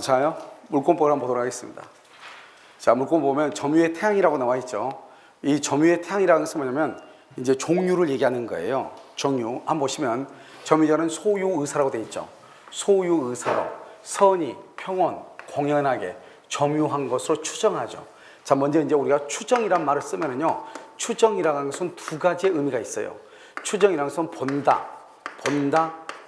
자요. 물권법을 한번 보도록 하겠습니다. 자, 물권 보면 점유의 태양이라고 나와 있죠. 이 점유의 태양이라는 것은 뭐냐면 이제 종류를 얘기하는 거예요. 종류. 한번 보시면 점유자는 소유의사라고 되어 있죠. 소유의사로 선의, 평온, 공연하게 점유한 것으로 추정하죠. 자, 먼저 이제 우리가 추정이란 말을 쓰면은요, 추정이라는 것은 두 가지의 의미가 있어요. 추정이라는 것은 본다,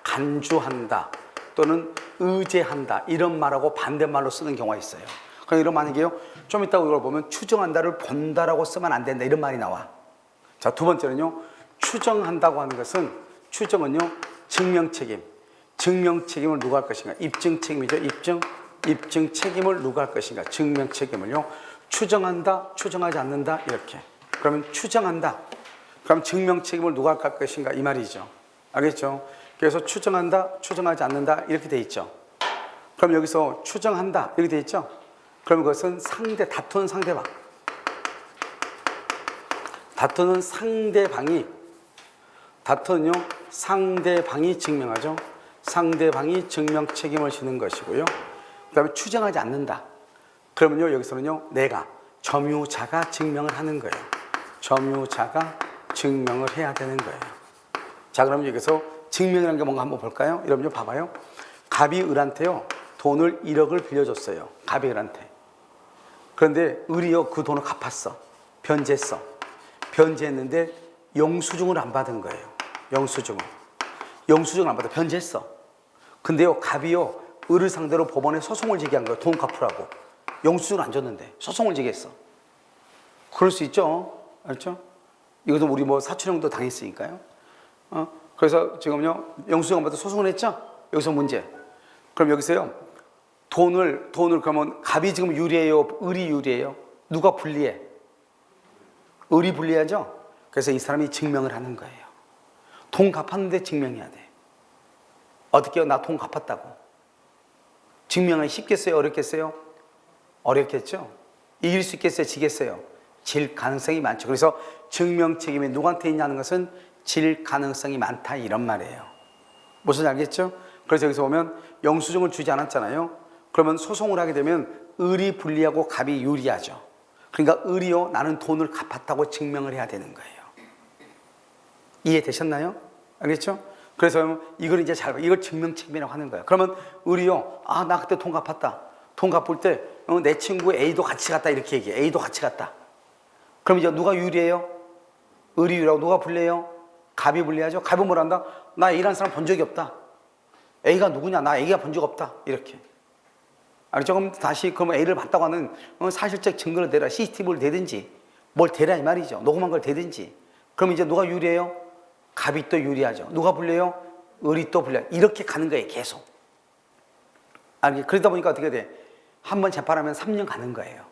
간주한다, 또는 의제한다, 이런 말하고 반대말로 쓰는 경우가 있어요. 그럼 이런 만약에요, 좀 이따 이걸 보면 추정한다를 본다라고 쓰면 안 된다, 이런 말이 나와. 자, 두 번째는요, 추정한다고 하는 것은, 추정은요, 증명책임. 증명책임을 누가 할 것인가? 입증책임이죠. 입증 책임을 누가 할 것인가? 증명 책임을요. 추정한다, 추정하지 않는다, 이렇게. 그러면 추정한다. 그럼 증명 책임을 누가 할 것인가? 이 말이죠. 알겠죠? 그래서 추정한다, 추정하지 않는다, 이렇게 돼 있죠. 그럼 여기서 추정한다, 이렇게 돼 있죠. 그럼 그것은 다투는 상대방. 다투는요, 상대방이 증명하죠. 상대방이 증명 책임을 지는 것이고요. 그 다음에 추정하지 않는다. 그러면요, 여기서는요, 점유자가 증명을 하는 거예요. 점유자가 증명을 해야 되는 거예요. 자, 그러면 여기서 증명이라는 게 뭔가 한번 볼까요? 여러분, 봐봐요. 갑이 을한테요, 돈을 1억을 빌려줬어요. 갑이 을한테. 그런데 을이요, 그 돈을 갚았어. 변제했어. 변제했는데 영수증을 안 받은 거예요. 영수증을 안 받아. 변제했어. 근데요, 갑이요, 을을 상대로 법원에 소송을 제기한 거예요. 돈 갚으라고. 영수증을 안 줬는데 소송을 제기했어. 그럴 수 있죠. 알죠? 이것도 우리 사촌형도 당했으니까요. 그래서 지금요, 영수증 안 받아 소송을 했죠? 여기서 문제. 그럼 여기서요, 돈을 그러면 갑이 지금 유리해요? 을이 유리해요? 누가 불리해? 을이 불리하죠? 그래서 이 사람이 증명을 하는 거예요. 돈 갚았는데 증명해야 돼. 어떻게 해요? 나 돈 갚았다고. 증명하기 쉽겠어요? 어렵겠어요? 어렵겠죠? 이길 수 있겠어요? 지겠어요? 질 가능성이 많죠. 그래서 증명 책임이 누구한테 있냐는 것은 질 가능성이 많다, 이런 말이에요. 무슨 알겠죠? 그래서 여기서 보면 영수증을 주지 않았잖아요. 그러면 소송을 하게 되면 을이 불리하고 갑이 유리하죠. 그러니까 을이요, 나는 돈을 갚았다고 증명을 해야 되는 거예요. 이해되셨나요? 알겠죠? 그래서 이걸 이제 이걸 증명 책임이라고 하는 거예요. 그러면 을이요, 나 그때 돈 갚았다. 돈 갚을 때 내 친구 A도 같이 갔다, 이렇게 얘기해. A도 같이 갔다. 그럼 이제 누가 유리해요? 을이 유리하고 누가 불리해요? 갑이 불리하죠. 갑이 뭘 한다? 나 A라는 사람 본 적이 없다. A가 누구냐? 나 A가 본 적 없다. 이렇게. 알죠? 그럼 다시 그러면 A를 봤다고 하는 사실적 증거를 대라. CCTV를 대든지 뭘 대라, 이 말이죠. 녹음한 걸 대든지. 그럼 이제 누가 유리해요? 갑이 또 유리하죠. 누가 불리해요? 을이 또 불리해요. 이렇게 가는 거예요, 계속. 그러다 보니까 어떻게 돼? 한 번 재판하면 3년 가는 거예요.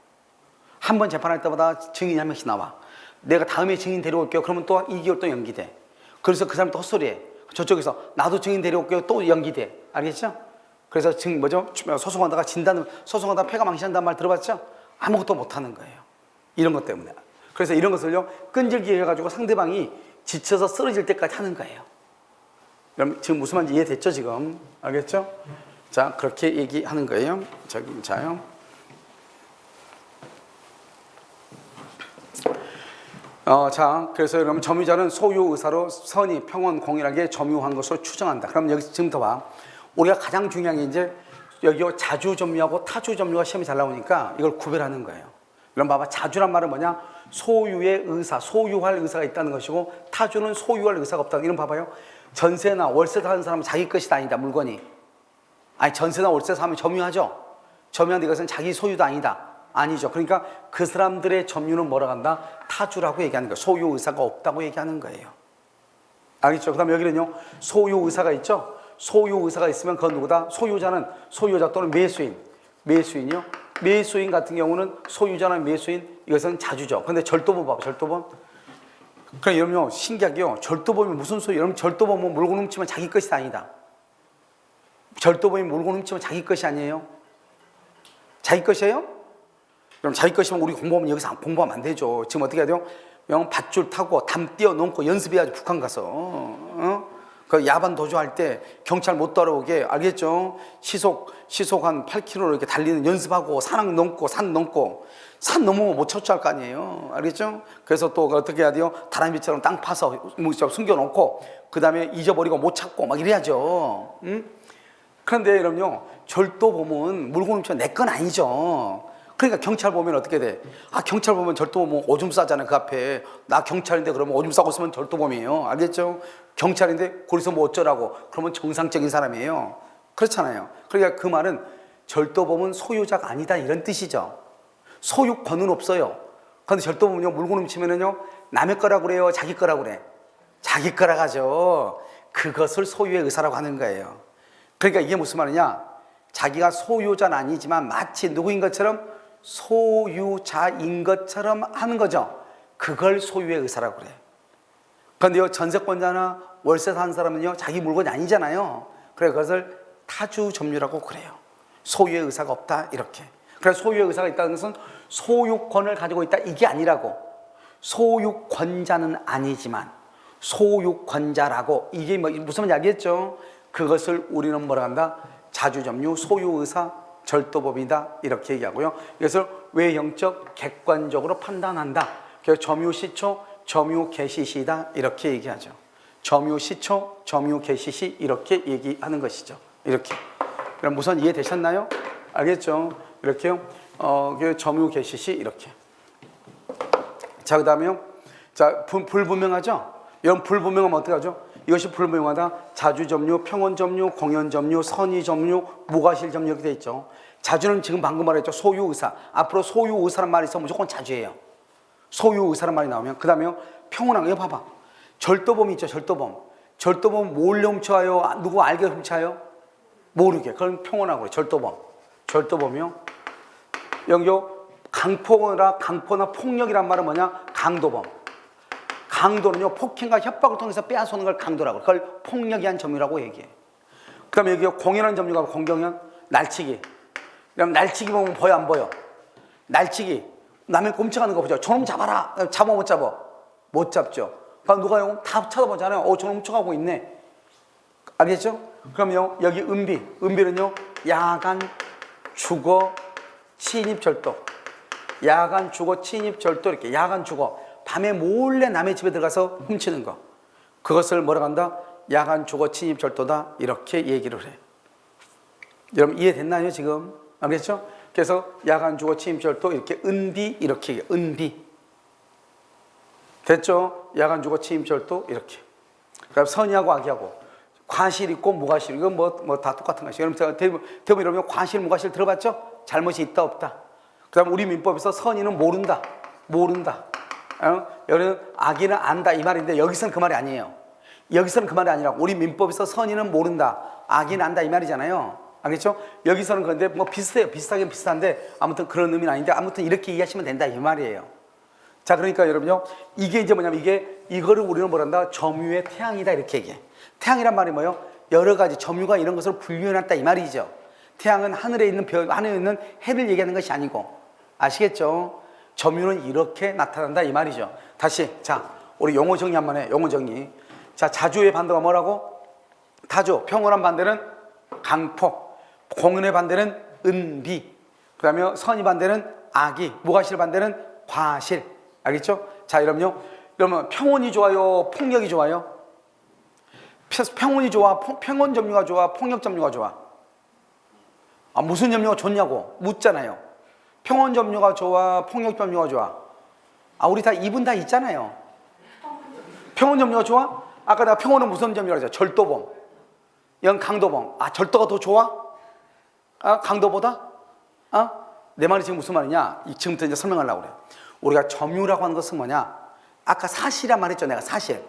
한 번 재판할 때마다 증인이 한 명씩 나와. 내가 다음에 증인 데려올게요. 그러면 또 2개월 또 연기돼. 그래서 그 사람 또 헛소리해. 저쪽에서 나도 증인 데려올게요. 또 연기돼. 알겠죠? 그래서 소송하다가 소송하다가 패가 망신한다는 말 들어봤죠? 아무것도 못하는 거예요. 이런 것 때문에. 그래서 이런 것을요, 끈질기게 해가지고 상대방이 지쳐서 쓰러질 때까지 하는 거예요. 그럼 지금 무슨 말인지 이해됐죠, 지금? 알겠죠? 자, 그렇게 얘기하는 거예요. 자요. 자, 그래서 여러분, 점유자는 소유 의사로 선의, 평온, 공일하게 점유한 것으로 추정한다. 그럼 여기서 지금부터 봐. 우리가 가장 중요한 게 이제 여기 자주 점유하고 타주 점유가 시험이 잘 나오니까 이걸 구별하는 거예요. 그럼 봐봐. 자주란 말은 뭐냐? 소유의 의사, 소유할 의사가 있다는 것이고, 타주는 소유할 의사가 없다. 이런 봐봐요. 전세나 월세 사는 사람은 자기 것이 아니다, 물건이. 전세나 월세 사면 점유하죠. 점유하는데 이것은 자기 소유도 아니다. 아니죠. 그러니까 그 사람들의 점유는 뭐라고 한다? 타주라고 얘기하는 거예요. 소유 의사가 없다고 얘기하는 거예요. 알겠죠? 그 다음에 여기는요, 소유 의사가 있죠. 소유 의사가 있으면 그건 누구다? 소유자 또는 매수인이요. 매수인 같은 경우는 소유자나 매수인, 이것은 자주죠. 근데 절도범 봐봐, 절도범. 그럼 여러분요, 신기하게요, 절도범이 무슨 소유? 여러분, 절도범은 물건 훔치면 자기 것이 아니다. 절도범이 물건 훔치면 자기 것이 아니에요? 자기 것이에요? 그럼 자기 것이면 우리 공부하면 여기서 공부하면 안 되죠. 지금 어떻게 해야 돼요? 밧줄 타고 담 띄워놓고 연습해야지, 북한 가서. 그 야반 도주할 때 경찰 못 따라오게, 알겠죠? 시속 한 8km로 이렇게 달리는 연습하고 산 넘고 산 넘으면 못 쫓아갈 거 아니에요. 알겠죠? 그래서 또 어떻게 해야 돼요? 다람쥐처럼 땅 파서 숨겨놓고 그 다음에 잊어버리고 못 찾고 막 이래야죠. 응? 그런데 여러분요, 절도 보면 물건 훔쳐 내 건 아니죠. 그러니까 경찰 보면 어떻게 돼? 경찰 보면 절도 보면 오줌 싸잖아요. 그 앞에 나 경찰인데 그러면 오줌 싸고 있으면 절도범이에요. 알겠죠? 경찰인데 거기서 뭐 어쩌라고 그러면 정상적인 사람이에요. 그렇잖아요. 그러니까 그 말은 절도범은 소유자가 아니다 이런 뜻이죠. 소유권은 없어요. 그런데 절도범은요, 물건 훔치면은요, 남의 거라고 그래요, 자기 거라고 그래? 자기 거라고 하죠. 그것을 소유의 의사라고 하는 거예요. 그러니까 이게 무슨 말이냐? 자기가 소유자는 아니지만 마치 누구인 것처럼 소유자인 것처럼 하는 거죠. 그걸 소유의 의사라고 그래. 그런데요, 전세권자나 월세 사는 사람은요, 자기 물건이 아니잖아요. 그래 그것을 타주 점유라고 그래요. 소유의 의사가 없다 이렇게. 그래서 소유의 의사가 있다는 것은 소유권을 가지고 있다 이게 아니라고. 소유권자는 아니지만 소유권자라고. 이게 무슨 말인지 알겠죠? 그것을 우리는 뭐라 한다? 자주점유, 소유의사, 절도법이다 이렇게 얘기하고요. 이것을 외형적, 객관적으로 판단한다. 그래서 점유시초, 점유개시시다 이렇게 얘기하죠. 점유시초, 점유개시시 이렇게 얘기하는 것이죠. 이렇게. 그럼 우선 이해되셨나요? 알겠죠? 이렇게요. 점유개시시 이렇게. 자, 그 다음에요. 자, 불분명하죠? 이런 불분명하면 어떻게 하죠? 이것이 불분명하다. 자주점유, 평원점유, 공연점유, 선의점유, 무과실점유 이렇게 돼 있죠. 자주는 지금 방금 말했죠. 소유의사. 앞으로 소유의사란 말이 있으면 무조건 자주예요. 소유의사란 말이 나오면. 그 다음에요. 평온한 거. 이거 봐봐. 절도범이 있죠. 절도범. 절도범 몰래 훔쳐와요? 누구 알게 훔쳐요? 모르게. 그럼 평온하고 그래. 절도범. 절도범이요. 여기요. 강포나 폭력이란 말은 뭐냐? 강도범. 강도는요, 폭행과 협박을 통해서 빼앗아오는 걸 강도라고. 그걸 폭력이 한 점유라고 얘기해. 그 다음에 여기 공연한 점유가 공경연, 날치기. 그럼 날치기 보면 보여, 안 보여? 날치기. 남의 꼼짝하는 거 보죠. 저놈 잡아라. 잡아, 못 잡아? 못 잡죠. 그럼 누가요? 다 쳐다보잖아요. 저놈 훔쳐가고 있네. 알겠죠? 그럼요, 여기 은비. 은비는요, 야간, 주거, 침입, 절도. 야간, 주거, 침입, 절도 이렇게. 야간, 주거. 밤에 몰래 남의 집에 들어가서 훔치는 거. 그것을 뭐라고 한다? 야간, 주거, 침입, 절도다. 이렇게 얘기를 해. 여러분 이해됐나요 지금? 알겠죠? 그래서 야간, 주거, 침입, 절도 이렇게 은비 이렇게 얘기해. 은비. 됐죠? 야간, 주거, 침입, 절도 이렇게. 그럼 선의하고 악의하고. 과실 있고 무과실. 이건 뭐 다 똑같은 것이에요. 여러분 대부분 이러면 과실, 무과실 들어봤죠? 잘못이 있다 없다. 그 다음 우리 민법에서 선의는 모른다. 모른다. 여기는 악의는 안다 이 말인데 여기서는 그 말이 아니에요. 여기서는 그 말이 아니라 우리 민법에서 선의는 모른다, 악의는 안다 이 말이잖아요. 알겠죠? 여기서는 그런데 뭐 비슷해요. 비슷하긴 비슷한데 아무튼 그런 의미는 아닌데 아무튼 이렇게 이해하시면 된다 이 말이에요. 자, 그러니까 여러분요, 이게 이제 뭐냐면 이거를 우리는 뭐란다? 점유의 태양이다 이렇게 얘기해. 태양이란 말이 뭐예요? 여러 가지 점유가 이런 것을 분류해놨다 이 말이죠. 태양은 하늘에 있는 하늘에 있는 해를 얘기하는 것이 아니고. 아시겠죠? 점유는 이렇게 나타난다 이 말이죠. 다시 자, 우리 용어 정리 한번 해. 용어 정리. 자, 자주의 반대가 뭐라고? 타주. 평온한 반대는 강포. 공연의 반대는 은비. 그 다음에 선의 반대는 악의. 무과실 반대는 과실. 알겠죠? 자, 여러분요, 그러면 평온이 좋아요, 폭력이 좋아요? 평온이 좋아, 평온 점유가 좋아, 폭력 점유가 좋아? 무슨 점유가 좋냐고 묻잖아요. 평온 점유가 좋아, 폭력 점유가 좋아? 우리 다 이분 다 있잖아요. 평온 점유가 좋아? 아까 내가 평온은 무슨 점유라고 했죠? 절도범. 이건 강도범. 절도가 더 좋아? 강도보다? 내 말이 지금 무슨 말이냐? 지금부터 이제 설명하려고 그래. 우리가 점유라고 하는 것은 뭐냐? 아까 사실이란 말했죠, 내가 사실.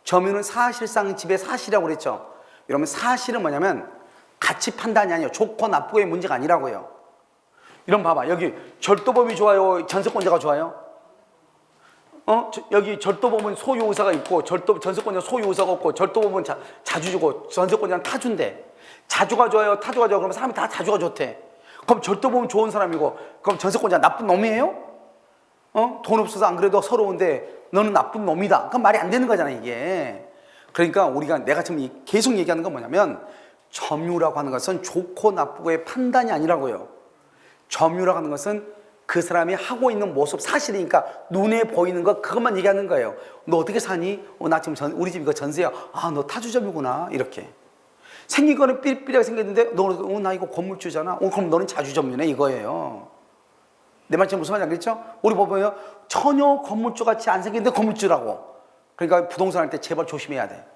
점유는 사실상 집의 사실이라고 그랬죠. 이러면 사실은 뭐냐면 가치 판단이 아니에요. 좋고 나쁘고의 문제가 아니라고요. 이런 봐봐. 여기 절도범이 좋아요? 전세권자가 좋아요? 여기 절도범은 소유의사가 있고 전세권자 소유의사가 없고 절도범은 자주주고 전세권자는 타주인데 자주가 좋아요? 타주가 좋아요? 그러면 사람이 다 자주가 좋대. 그럼 절도범은 좋은 사람이고 그럼 전세권자 나쁜 놈이에요? 돈 없어서 안 그래도 서러운데 너는 나쁜 놈이다. 그럼 말이 안 되는 거잖아 이게. 그러니까 우리가 내가 지금 계속 얘기하는 건 뭐냐면 점유라고 하는 것은 좋고 나쁘고의 판단이 아니라고요. 점유라고 하는 것은 그 사람이 하고 있는 모습, 사실이니까 눈에 보이는 것, 그것만 얘기하는 거예요. 너 어떻게 사니? 나 지금 우리 집 이거 전세야. 아, 너 타주점이구나. 이렇게. 생긴 거는 삐리삐리하게 생겼는데 나 이거 건물주잖아. 그럼 너는 자주점이네 이거예요. 내 말 지금 무슨 말인지 알겠죠? 우리 보면 전혀 건물주 같이 안 생겼는데 건물주라고. 그러니까 부동산 할 때 제발 조심해야 돼.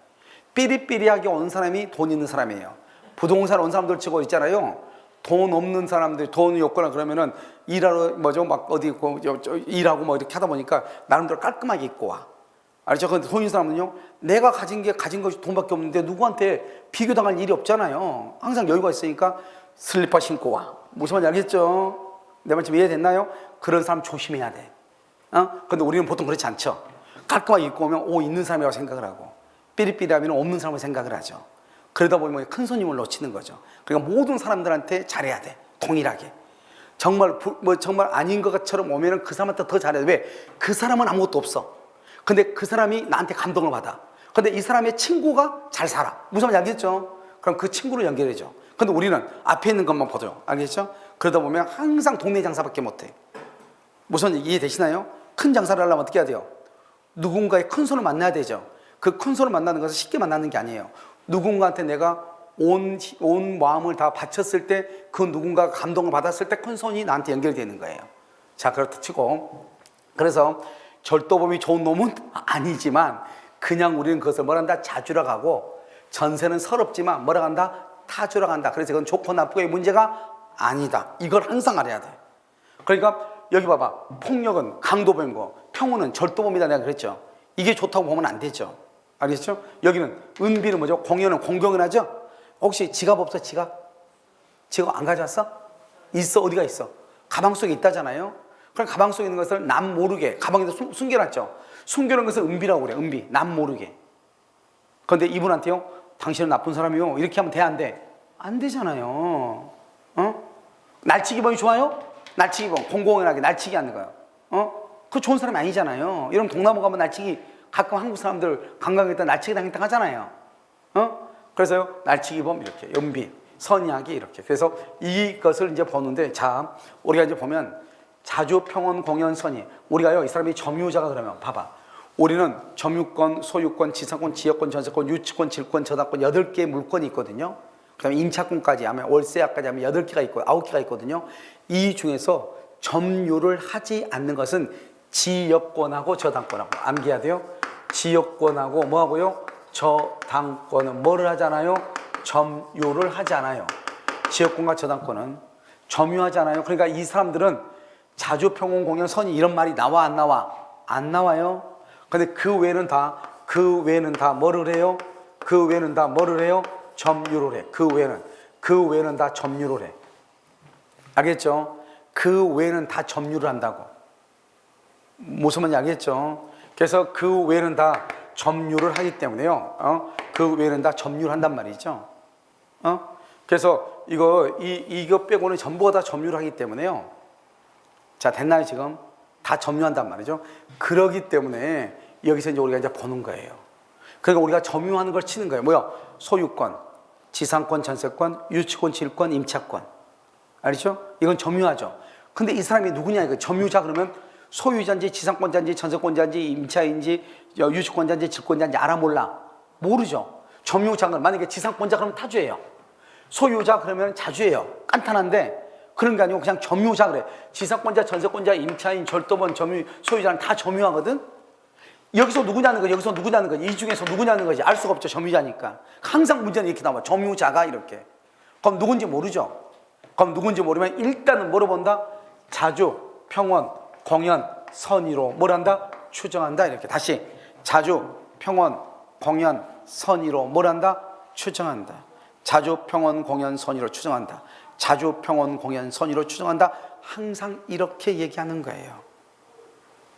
삐리삐리하게 온 사람이 돈 있는 사람이에요. 부동산 온 사람들 치고 있잖아요. 돈 없는 사람들, 돈이 없거나 그러면은 일하러 막 어디 있고 일하고 뭐 이렇게 하다 보니까 나름대로 깔끔하게 입고 와. 알죠? 근데 돈 있는 사람은요, 내가 가진 것이 돈밖에 없는데 누구한테 비교당할 일이 없잖아요. 항상 여유가 있으니까 슬리퍼 신고 와. 무슨 말인지 알겠죠? 내 말 좀 이해됐나요? 그런 사람 조심해야 돼. 근데 우리는 보통 그렇지 않죠. 깔끔하게 입고 오면 있는 사람이라고 생각을 하고, 삐리삐리하면 없는 사람을 생각을 하죠. 그러다 보면 큰 손님을 놓치는 거죠. 그러니까 모든 사람들한테 잘해야 돼. 동일하게. 정말 정말 아닌 것처럼 오면은 그 사람한테 더 잘해야 돼. 왜? 그 사람은 아무것도 없어. 근데 그 사람이 나한테 감동을 받아. 근데 이 사람의 친구가 잘 살아. 무슨 말인지 알겠죠? 그럼 그 친구를 연결해줘. 근데 우리는 앞에 있는 것만 보죠. 알겠죠? 그러다 보면 항상 동네 장사밖에 못해. 무슨 얘기 이해되시나요? 큰 장사를 하려면 어떻게 해야 돼요? 누군가의 큰 손을 만나야 되죠. 그 큰 손을 만나는 것은 쉽게 만나는 게 아니에요. 누군가한테 내가 온 마음을 다 바쳤을 때, 그 누군가가 감동을 받았을 때 큰 손이 나한테 연결되는 거예요. 자, 그렇다 치고, 그래서 절도범이 좋은 놈은 아니지만 그냥 우리는 그것을 뭐란다? 자주라 하고, 전세는 서럽지만 뭐라 한다? 타주라 한다. 그래서 이건 좋고 나쁘고의 문제가 아니다. 이걸 항상 알아야 돼. 그러니까 여기 봐봐. 폭력은 강도범이고 평온은 절도범이다 내가 그랬죠. 이게 좋다고 보면 안 되죠. 알겠죠? 여기는 은비는 뭐죠? 공연은 공경연하죠? 혹시 지갑 없어? 지갑 안 가져왔어? 있어. 어디가 있어? 가방 속에 있다잖아요. 그럼 가방 속에 있는 것을 남 모르게 가방에다 숨겨놨죠. 숨겨놓은 것을 은비라고 그래. 은비. 남 모르게. 그런데 이분한테요, 당신은 나쁜 사람이요, 이렇게 하면 돼 안 돼? 안 되잖아요. 날치기범이 좋아요? 날치기범 공공연하게 날치기 하는 거예요. 그 좋은 사람이 아니잖아요. 여러분 동남아 가면 날치기, 가끔 한국 사람들 관광객 때 날치기 당했다 하잖아요. 그래서요, 날치기범 이렇게, 연비, 선약이 이렇게. 그래서 이것을 이제 보는데, 자, 우리가 이제 보면 자주 평온 공연 선의. 우리가요, 이 사람이 점유자가 그러면 봐봐. 우리는 점유권, 소유권, 지상권, 지역권, 전세권, 유치권, 질권, 저당권 8개의 물권이 있거든요. 그 다음에 임차권까지 하면, 월세약까지 하면 8개가 있고 9개가 있거든요. 이 중에서 점유를 하지 않는 것은 지역권하고 저당권하고. 암기해야 돼요. 지역권하고 뭐하고요? 저당권은 뭐를 하잖아요? 점유를 하지 않아요. 지역권과 저당권은 점유하지 않아요. 그러니까 이 사람들은 자주 평온 공연 선의 이런 말이 나와 안 나와? 안 나와요. 근데 그 외에는 다 뭐를 해요? 그 외에는 다 뭐를 해요? 점유를 해. 그 외에는 다 점유를 해. 알겠죠? 그 외에는 다 점유를 한다고. 무슨 말인지 알겠죠? 그래서 그 외에는 다 점유를 하기 때문에요. 그 외에는 다 점유를 한단 말이죠. 그래서 이거 빼고는 전부가 다 점유를 하기 때문에요. 자, 됐나요 지금? 다 점유한단 말이죠. 그러기 때문에 여기서 이제 우리가 이제 보는 거예요. 그러니까 우리가 점유하는 걸 치는 거예요. 뭐야? 소유권, 지상권, 전세권, 유치권, 질권, 임차권. 알죠? 이건 점유하죠. 근데 이 사람이 누구냐? 이거 점유자 그러면 소유자인지 지상권자인지 전세권자인지 임차인지 유치권자인지 질권자인지 알아 몰라? 모르죠. 점유자는 만약에 지상권자 그러면 타주예요. 소유자 그러면 자주예요. 간단한데 그런 게 아니고 그냥 점유자 그래. 지상권자, 전세권자, 임차인, 절도범, 점유, 소유자는 다 점유하거든. 여기서 누구냐는 거지, 여기서 누구냐는 거지, 이 중에서 누구냐는 거지. 알 수가 없죠. 점유자니까. 항상 문제는 이렇게 나와. 점유자가 이렇게. 그럼 누군지 모르죠. 그럼 누군지 모르면 일단은 뭐로 본다? 자주, 평온, 공연, 선의로 뭘 한다? 추정한다. 이렇게. 다시 자주, 평온, 공연, 선의로 뭘 한다? 추정한다. 자주, 평온, 공연, 선의로 추정한다. 자주, 평온, 공연, 선의로 추정한다. 항상 이렇게 얘기하는 거예요.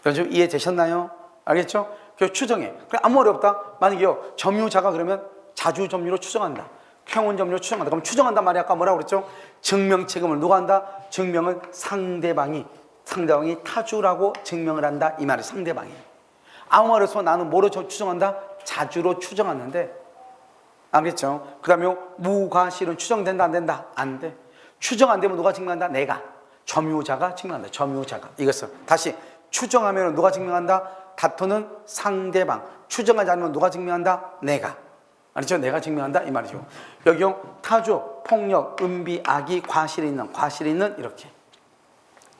여러분 이해되셨나요? 알겠죠? 그래서 추정해. 그래, 아무 말이 없다. 만약에요, 점유자가 그러면 자주 점유로 추정한다. 평온 점유로 추정한다. 그럼 추정한단 말이 아까 뭐라고 그랬죠? 증명 책임을 누가 한다? 증명은 상대방이 타주라고 증명을 한다. 이 말이 상대방이. 아무 말 없어 나는 뭐로 추정한다? 자주로 추정하는데, 알겠죠? 그 다음에 무과실은 추정된다 안 된다? 안 돼. 추정 안 되면 누가 증명한다? 내가. 점유자가 증명한다. 점유자가. 이것을 다시 추정하면 누가 증명한다? 다투는 상대방. 추정하지 않으면 누가 증명한다? 내가. 알겠죠? 내가 증명한다 이 말이죠. 여기요 타조, 폭력, 은비, 악의, 과실이 있는 이렇게.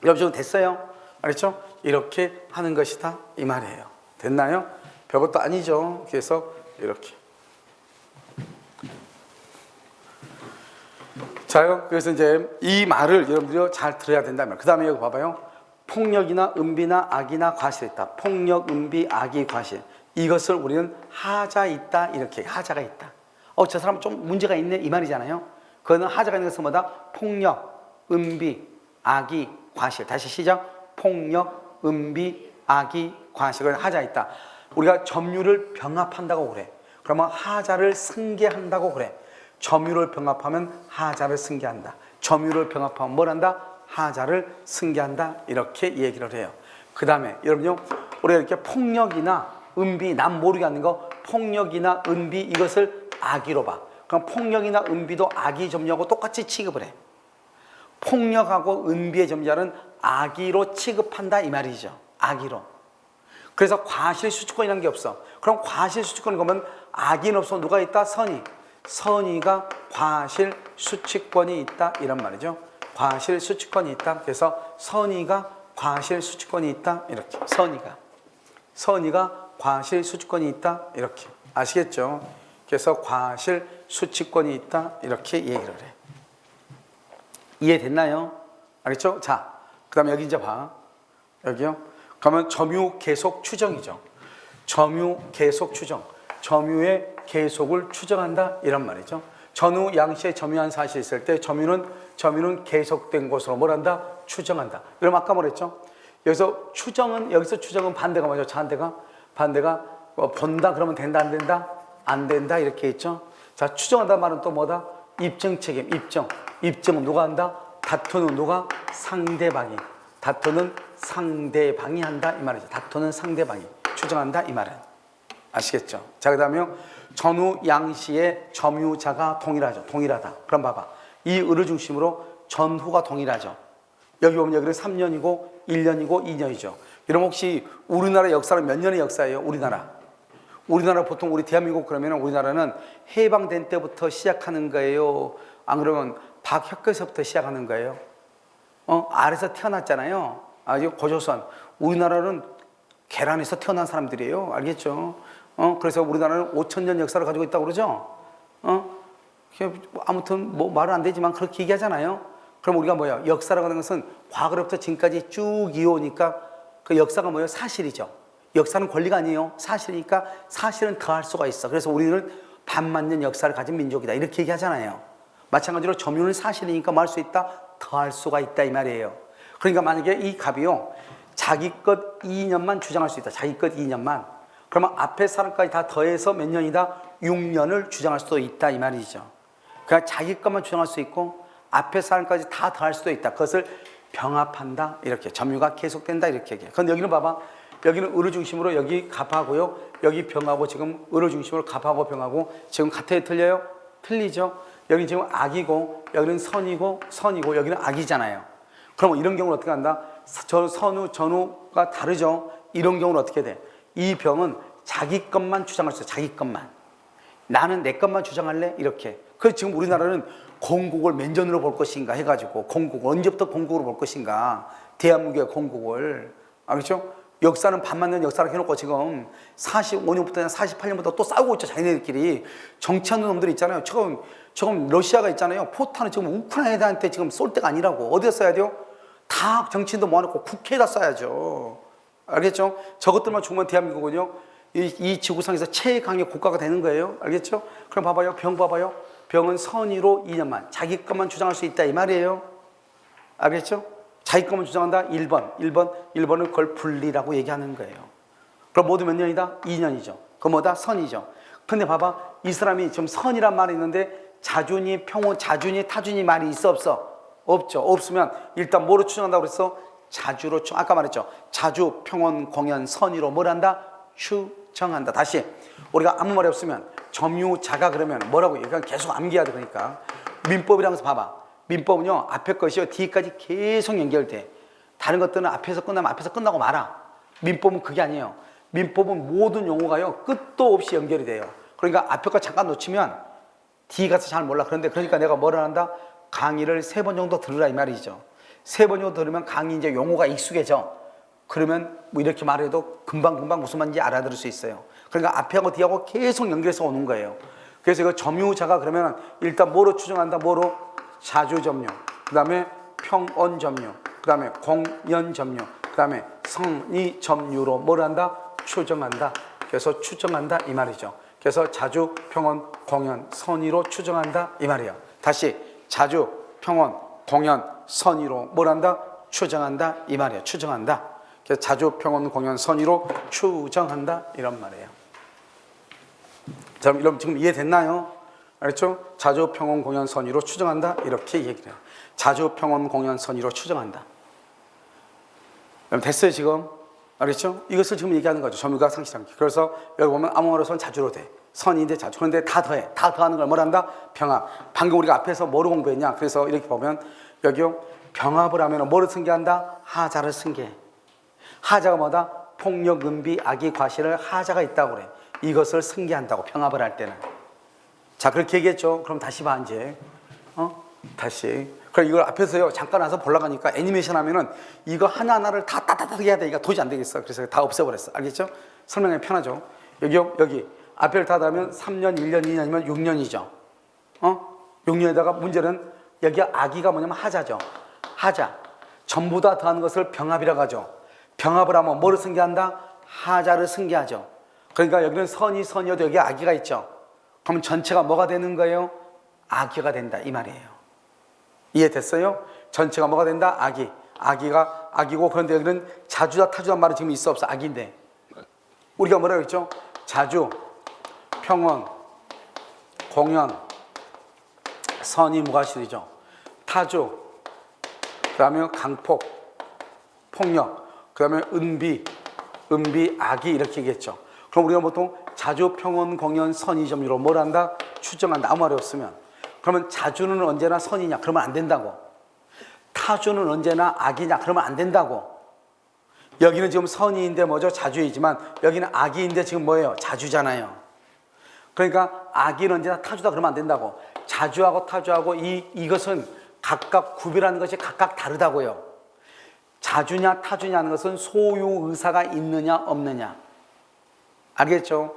여러분 됐어요? 알겠죠? 이렇게 하는 것이다 이 말이에요. 됐나요? 별것도 아니죠. 그래서 이렇게. 자요. 그래서 이제 이 말을 여러분들이 잘 들어야 된다면. 그 다음에 여기 봐봐요. 폭력이나 은비나 악이나 과실이 있다. 폭력, 은비, 악이, 과실. 이것을 우리는 하자 있다 이렇게. 하자가 있다. 저 사람 좀 문제가 있네 이 말이잖아요. 그거는 하자가 있는 것은 뭐다? 폭력, 은비, 악이, 과실. 다시 시작. 폭력, 은비, 악이, 과실. 그건 하자 있다. 우리가 점유를 병합한다고 그래. 그러면 하자를 승계한다고 그래. 점유를 병합하면 하자를 승계한다. 점유를 병합하면 뭘 한다? 하자를 승계한다. 이렇게 얘기를 해요. 그 다음에 여러분요, 우리가 이렇게 폭력이나 은비, 남 모르게 하는 거, 폭력이나 은비 이것을 악의로 봐. 그럼 폭력이나 은비도 악의 점유하고 똑같이 취급을 해. 폭력하고 은비의 점유자는 악의로 취급한다 이 말이죠. 악의로. 그래서 과실 수치권이라는 게 없어. 그럼 과실 수치권을 보면 악의는 없어. 누가 있다? 선의. 선의가 과실 수치권이 있다 이런 말이죠. 과실 수치권이 있다. 그래서 선의가 과실 수치권이 있다 이렇게. 선의가 과실 수치권이 있다 이렇게. 아시겠죠? 그래서 과실 수치권이 있다 이렇게 얘기를 해. 이해됐나요? 알겠죠? 자, 그 다음에 여기 이제 봐. 여기요. 그러면 점유 계속 추정이죠. 점유 계속 추정. 점유의 계속을 추정한다 이런 말이죠. 전후 양시에 점유한 사실이 있을 때 점유는 계속된 것으로 뭘 한다? 추정한다. 그럼 아까 뭐랬죠? 여기서 추정은 반대가 뭐죠? 반대가 본다 그러면 된다 안 된다? 안 된다 이렇게 했죠. 자, 추정한다 말은 또 뭐다? 입증 책임. 입증은 누가 한다? 다투는 누가? 상대방이. 다투는 상대방이 한다 이 말이죠. 다투는 상대방이 추정한다 이 말은. 아시겠죠? 자, 그 다음에 전후 양시의 점유자가 동일하다. 그럼 봐봐. 이 을을 중심으로 전후가 동일하죠. 여기 보면 여기는 3년이고 1년이고 2년이죠. 여러분 혹시 우리나라 역사는 몇 년의 역사예요? 우리나라 보통 우리 대한민국 그러면 우리나라는 해방된 때부터 시작하는 거예요? 안 그러면 박혁거에서부터 시작하는 거예요? 아래서 태어났잖아요. 아주 고조선. 우리나라는 계란에서 태어난 사람들이에요. 알겠죠? 그래서 우리나라는 5,000년 역사를 가지고 있다고 그러죠? 아무튼 뭐 말은 안 되지만 그렇게 얘기하잖아요. 그럼 우리가 뭐야? 역사라고 하는 것은 과거로부터 지금까지 쭉 이어오니까 그 역사가 뭐예요? 사실이죠. 역사는 권리가 아니에요. 사실이니까 사실은 더할 수가 있어. 그래서 우리는 반만년 역사를 가진 민족이다. 이렇게 얘기하잖아요. 마찬가지로 점유는 사실이니까 뭐 할 수 있다? 더할 수가 있다 이 말이에요. 그러니까 만약에 이 갑이요. 자기 것 2년만 주장할 수 있다. 자기 것 2년만. 그러면 앞에 사람까지 다 더해서 몇 년이다? 6년을 주장할 수도 있다 이 말이죠. 그러니까 자기 것만 주장할 수 있고 앞에 사람까지 다 더할 수도 있다. 그것을 병합한다 이렇게. 점유가 계속된다 이렇게 얘기해요. 그런데 여기는 봐봐. 여기는 을을 중심으로 여기 갑하고요. 여기 병하고 지금 을을 중심으로 갑하고 병하고 지금 같아요? 틀려요? 틀리죠. 여기는 지금 악이고 여기는 선이고 여기는 악이잖아요. 그럼 이런 경우는 어떻게 한다? 전후가 다르죠. 이런 경우는 어떻게 돼? 이 병은 자기 것만 주장할 수 있어. 자기 것만. 나는 내 것만 주장할래? 이렇게. 그래서 지금 우리나라는 건국을 맨전으로 볼 것인가 해가지고 건국 언제부터 건국으로 볼 것인가. 대한민국의 건국을. 알겠죠? 역사는 반만년 역사를 해놓고 지금 45년부터 48년부터 또 싸우고 있죠. 자기네들끼리. 정치하는 놈들 있잖아요. 지금 러시아가 있잖아요. 포탄은 지금 우크라이나한테 지금 쏠 때가 아니라고. 어디에 써야 돼요? 다 정치인도 모아놓고 국회에다 써야죠. 알겠죠? 저것들만 죽으면 대한민국은요. 이 지구상에서 최강의 국가가 되는 거예요. 알겠죠? 그럼 봐봐요. 병 봐봐요. 병은 선의로 2년만. 자기 것만 주장할 수 있다 이 말이에요. 알겠죠? 자기 것만 주장한다. 1번은 그걸 분리라고 얘기하는 거예요. 그럼 모두 몇 년이다? 2년이죠. 그건 뭐다? 선이죠. 근데 봐봐. 이 사람이 지금 선이란 말이 있는데 자준이, 평온, 자준이, 타준이 말이 있어 없어? 없죠. 없으면 일단 뭐로 추정한다고 그랬어? 자주로 아까 말했죠. 자주, 평온, 공연, 선의로 뭘 한다? 추정한다. 다시 우리가 아무 말이 없으면 점유자가 그러면 뭐라고 얘기하면 계속 암기해야 돼. 그러니까 민법이라고 해서 봐봐. 민법은요 앞에 것이요 뒤까지 계속 연결돼. 다른 것들은 앞에서 끝나면 앞에서 끝나고 말아. 민법은 그게 아니에요. 민법은 모든 용어가요 끝도 없이 연결이 돼요. 그러니까 앞에 거 잠깐 놓치면 뒤 가서 잘 몰라. 그런데 그러니까 내가 뭐를 한다? 강의를 3번 정도 들으라 이 말이죠. 3번 정도 들으면 강의 이제 용어가 익숙해져. 그러면 뭐 이렇게 말해도 금방금방 무슨 말인지 알아들을 수 있어요. 그러니까 앞에하고 뒤하고 계속 연결해서 오는 거예요. 그래서 이거 점유자가 그러면 일단 뭐로 추정한다? 뭐로? 자주점유, 그 다음에 평언점유, 그 다음에 공연점유, 그 다음에 성리점유로 뭐를 한다? 추정한다. 그래서 추정한다 이 말이죠. 그래서 자주, 평언, 공연, 선의로 추정한다 이 말이에요. 다시 자주, 평언, 공연, 선의로 뭘 한다? 추정한다 이 말이에요. 추정한다. 그래서 자주, 평언, 공연, 선의로 추정한다 이런 말이에요. 자, 여러분 지금 이해됐나요? 알겠죠? 자주, 평언, 공연, 선의로 추정한다 이렇게 얘기를 해요. 자주, 평언, 공연, 선의로 추정한다. 그럼 됐어요 지금? 알겠죠? 이것을 지금 얘기하는 거죠. 점유가 상실한 게. 그래서 여기 보면 아무어로서는 자주로 돼. 선인데 자주. 그런데 다 더해. 다 더하는 걸 뭐라 한다? 병합. 방금 우리가 앞에서 뭐로 공부했냐? 그래서 이렇게 보면 여기요. 병합을 하면 뭐를 승계한다? 하자를 승계. 하자가 뭐다? 폭력, 은비, 악의, 과실을 하자가 있다고 그래. 이것을 승계한다고 병합을 할 때는. 자 그렇게 얘기했죠. 그럼 다시 봐 이제. 다시. 그럼 이걸 앞에서요 잠깐 와서 보려고 하니까 애니메이션 하면은 이거 하나하나를 다 따따따 해야 되니까 도저히 안 되겠어. 그래서 다 없애버렸어. 알겠죠? 설명하기 편하죠. 여기요 여기 앞에를 다 하면 3년, 1년, 2년이면 6년이죠. 6년에다가 문제는 여기 아기가 뭐냐면 하자죠. 하자. 전부 다 더하는 것을 병합이라고 하죠. 병합을 하면 뭐를 승계한다? 하자를 승계하죠. 그러니까 여기는 선이어도 여기 아기가 있죠. 그러면 전체가 뭐가 되는 거예요? 아기가 된다 이 말이에요. 이해됐어요? 전체가 뭐가 된다? 아기. 아기가 아기고 그런데 여기는 자주다 타주다 말은 지금 있어 없어? 아기인데 우리가 뭐라고 했죠? 자주, 평언, 공연, 선이 무과실이죠. 타주, 그 다음에 강폭, 폭력, 그 다음에 은비, 악이 이렇게 얘기했죠. 그럼 우리가 보통 자주, 평언, 공연, 선이점유로 뭘 한다? 추정한다. 아무 말이 없으면. 그러면 자주는 언제나 선이냐? 그러면 안 된다고. 타주는 언제나 악이냐? 그러면 안 된다고. 여기는 지금 선이인데 뭐죠? 자주이지만 여기는 악이인데 지금 뭐예요? 자주잖아요. 그러니까 악이는 언제나 타주다 그러면 안 된다고. 자주하고 타주하고 이것은 각각 구별하는 것이 각각 다르다고요. 자주냐 타주냐 하는 것은 소유 의사가 있느냐 없느냐. 알겠죠?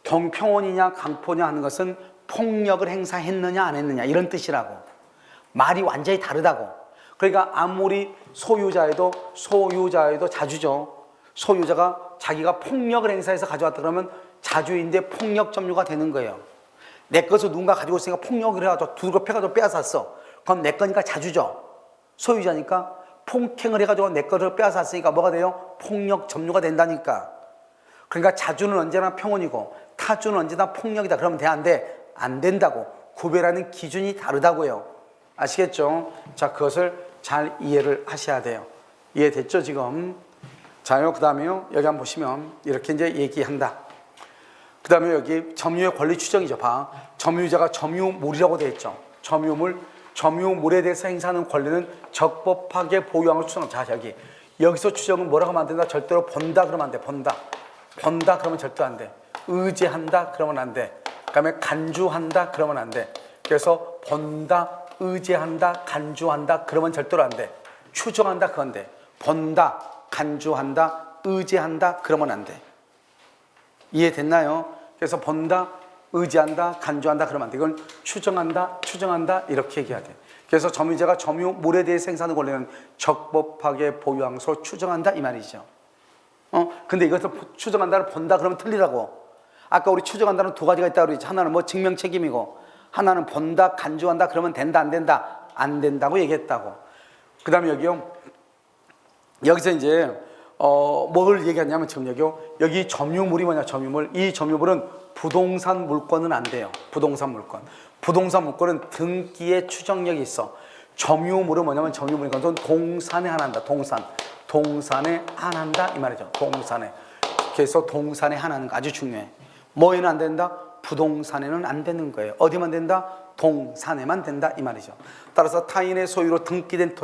평온이냐 강포냐 하는 것은 폭력을 행사했느냐 안 했느냐 이런 뜻이라고. 말이 완전히 다르다고. 그러니까 아무리 소유자에도 자주죠. 소유자가 자기가 폭력을 행사해서 가져왔다 그러면 자주인데 폭력 점유가 되는 거예요. 내 것을 누군가 가지고 있으니까 폭력을 해가지고 두고 패가지고 빼앗았어. 그럼 내 거니까 자주죠. 소유자니까 폭행을 해가지고 내 것을 빼앗았으니까 뭐가 돼요? 폭력 점유가 된다니까. 그러니까 자주는 언제나 평온이고 타주는 언제나 폭력이다. 그러면 돼? 안 돼? 안 된다고. 구별하는 기준이 다르다고요. 아시겠죠? 자, 그것을 잘 이해를 하셔야 돼요. 이해됐죠, 지금? 자요, 그 다음에요. 여기 한번 보시면 이렇게 이제 얘기한다. 그 다음에 여기 점유의 권리 추정이죠. 봐. 점유자가 점유물이라고 되어 있죠. 점유물에 대해서 행사하는 권리는 적법하게 보유함을 추정한다. 자, 여기서 추정은 뭐라고 하면 안 된다? 절대로 본다 그러면 안 돼. 본다 그러면 절대 안 돼. 의지한다 그러면 안 돼. 그 다음에 간주한다 그러면 안 돼. 그래서 본다, 의지한다, 간주한다 그러면 절대로 안 돼. 추정한다 그건 돼. 본다, 간주한다, 의지한다 그러면 안 돼. 이해됐나요? 그래서 본다, 의지한다, 간주한다 그러면 안 돼. 이건 추정한다 이렇게 얘기해야 돼. 그래서 점유자가 점유물에 대해서 행사하는 권리는 적법하게 보유함으로 추정한다 이 말이죠. 근데 이것을 추정한다를 본다 그러면 틀리라고. 아까 우리 추정한다는 두 가지가 있다고 그랬지. 하나는 뭐 증명 책임이고 하나는 본다, 간주한다 그러면 된다 안 된다? 안 된다고 얘기했다고. 그 다음에 여기서 이제 뭘 얘기하냐면 지금 여기 점유물이 뭐냐? 점유물. 이 점유물은 부동산 물건은 안 돼요. 부동산 물건은 등기에 추정력이 있어. 점유물은 뭐냐면 점유물이건 동산에 한한다. 동산에 한한다 이 말이죠. 그래서 동산에 하나는 아주 중요해. 뭐에는 안 된다? 부동산에는 안 되는 거예요. 어디만 된다? 동산에만 된다 이 말이죠. 따라서 타인의 소유로 등기된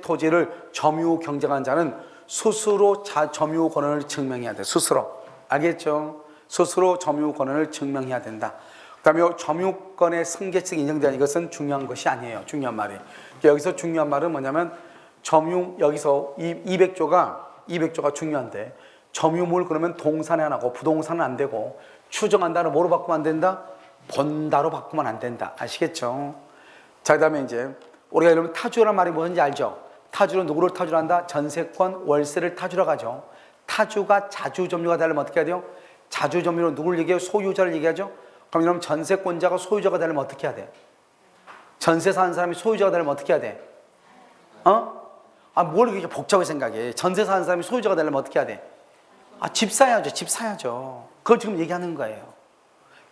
토지를 점유 경쟁한 자는 스스로 점유 권한을 증명해야 돼. 스스로. 알겠죠? 스스로 점유 권한을 증명해야 된다. 그다음에 점유권의 승계층이 인정되는 이것은 중요한 것이 아니에요. 중요한 말이. 여기서 중요한 말은 뭐냐면 여기서 200조가 중요한데 점유물 그러면 동산에 안 하고 부동산은 안 되고 추정한다는 뭐로 바꾸면 안 된다? 본다로 바꾸면 안 된다. 아시겠죠? 자, 그다음에 이제 우리가 여러분 타주란 말이 뭔지 알죠? 타주는 누구를 타주로 한다? 전세권, 월세를 타주라고 하죠. 타주가 자주점유가 되려면 어떻게 해야 돼요? 자주점유로 누구를 얘기해요? 소유자를 얘기하죠. 그럼 여러분 전세권자가 소유자가 되려면 어떻게 해야 돼? 전세 사는 사람이 소유자가 되려면 어떻게 해야 돼? 뭘 이렇게 복잡하게 생각해? 전세 사는 사람이 소유자가 되려면 어떻게 해야 돼? 집 사야죠. 집 사야죠. 그걸 지금 얘기하는 거예요.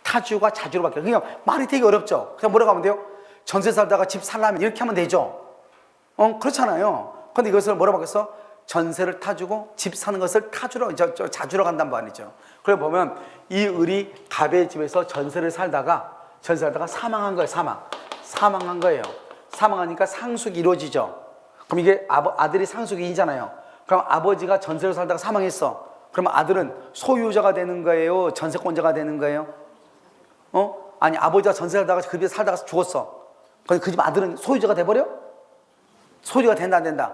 타주가 자주로 바뀌어요. 그러니까 말이 되게 어렵죠. 그냥 뭐라고 하면 돼요? 전세 살다가 집 살려면 이렇게 하면 되죠. 그렇잖아요. 근데 이것을 뭐라고 바뀌었어? 전세를 타주고 집 사는 것을 자주로 간단 말이죠. 그래 보면 이 을이 갑의 집에서 전세를 살다가 사망한 거예요. 사망한 거예요. 사망하니까 상속이 이루어지죠. 그럼 이게 아들이 상속인이잖아요. 그럼 아버지가 전세를 살다가 사망했어. 그러면 아들은 소유자가 되는 거예요? 전세권자가 되는 거예요? 아니 아버지가 전세 살다가 그 집에 살다가 죽었어. 그럼 그 집 아들은 소유자가 돼버려? 소유자가 된다 안 된다?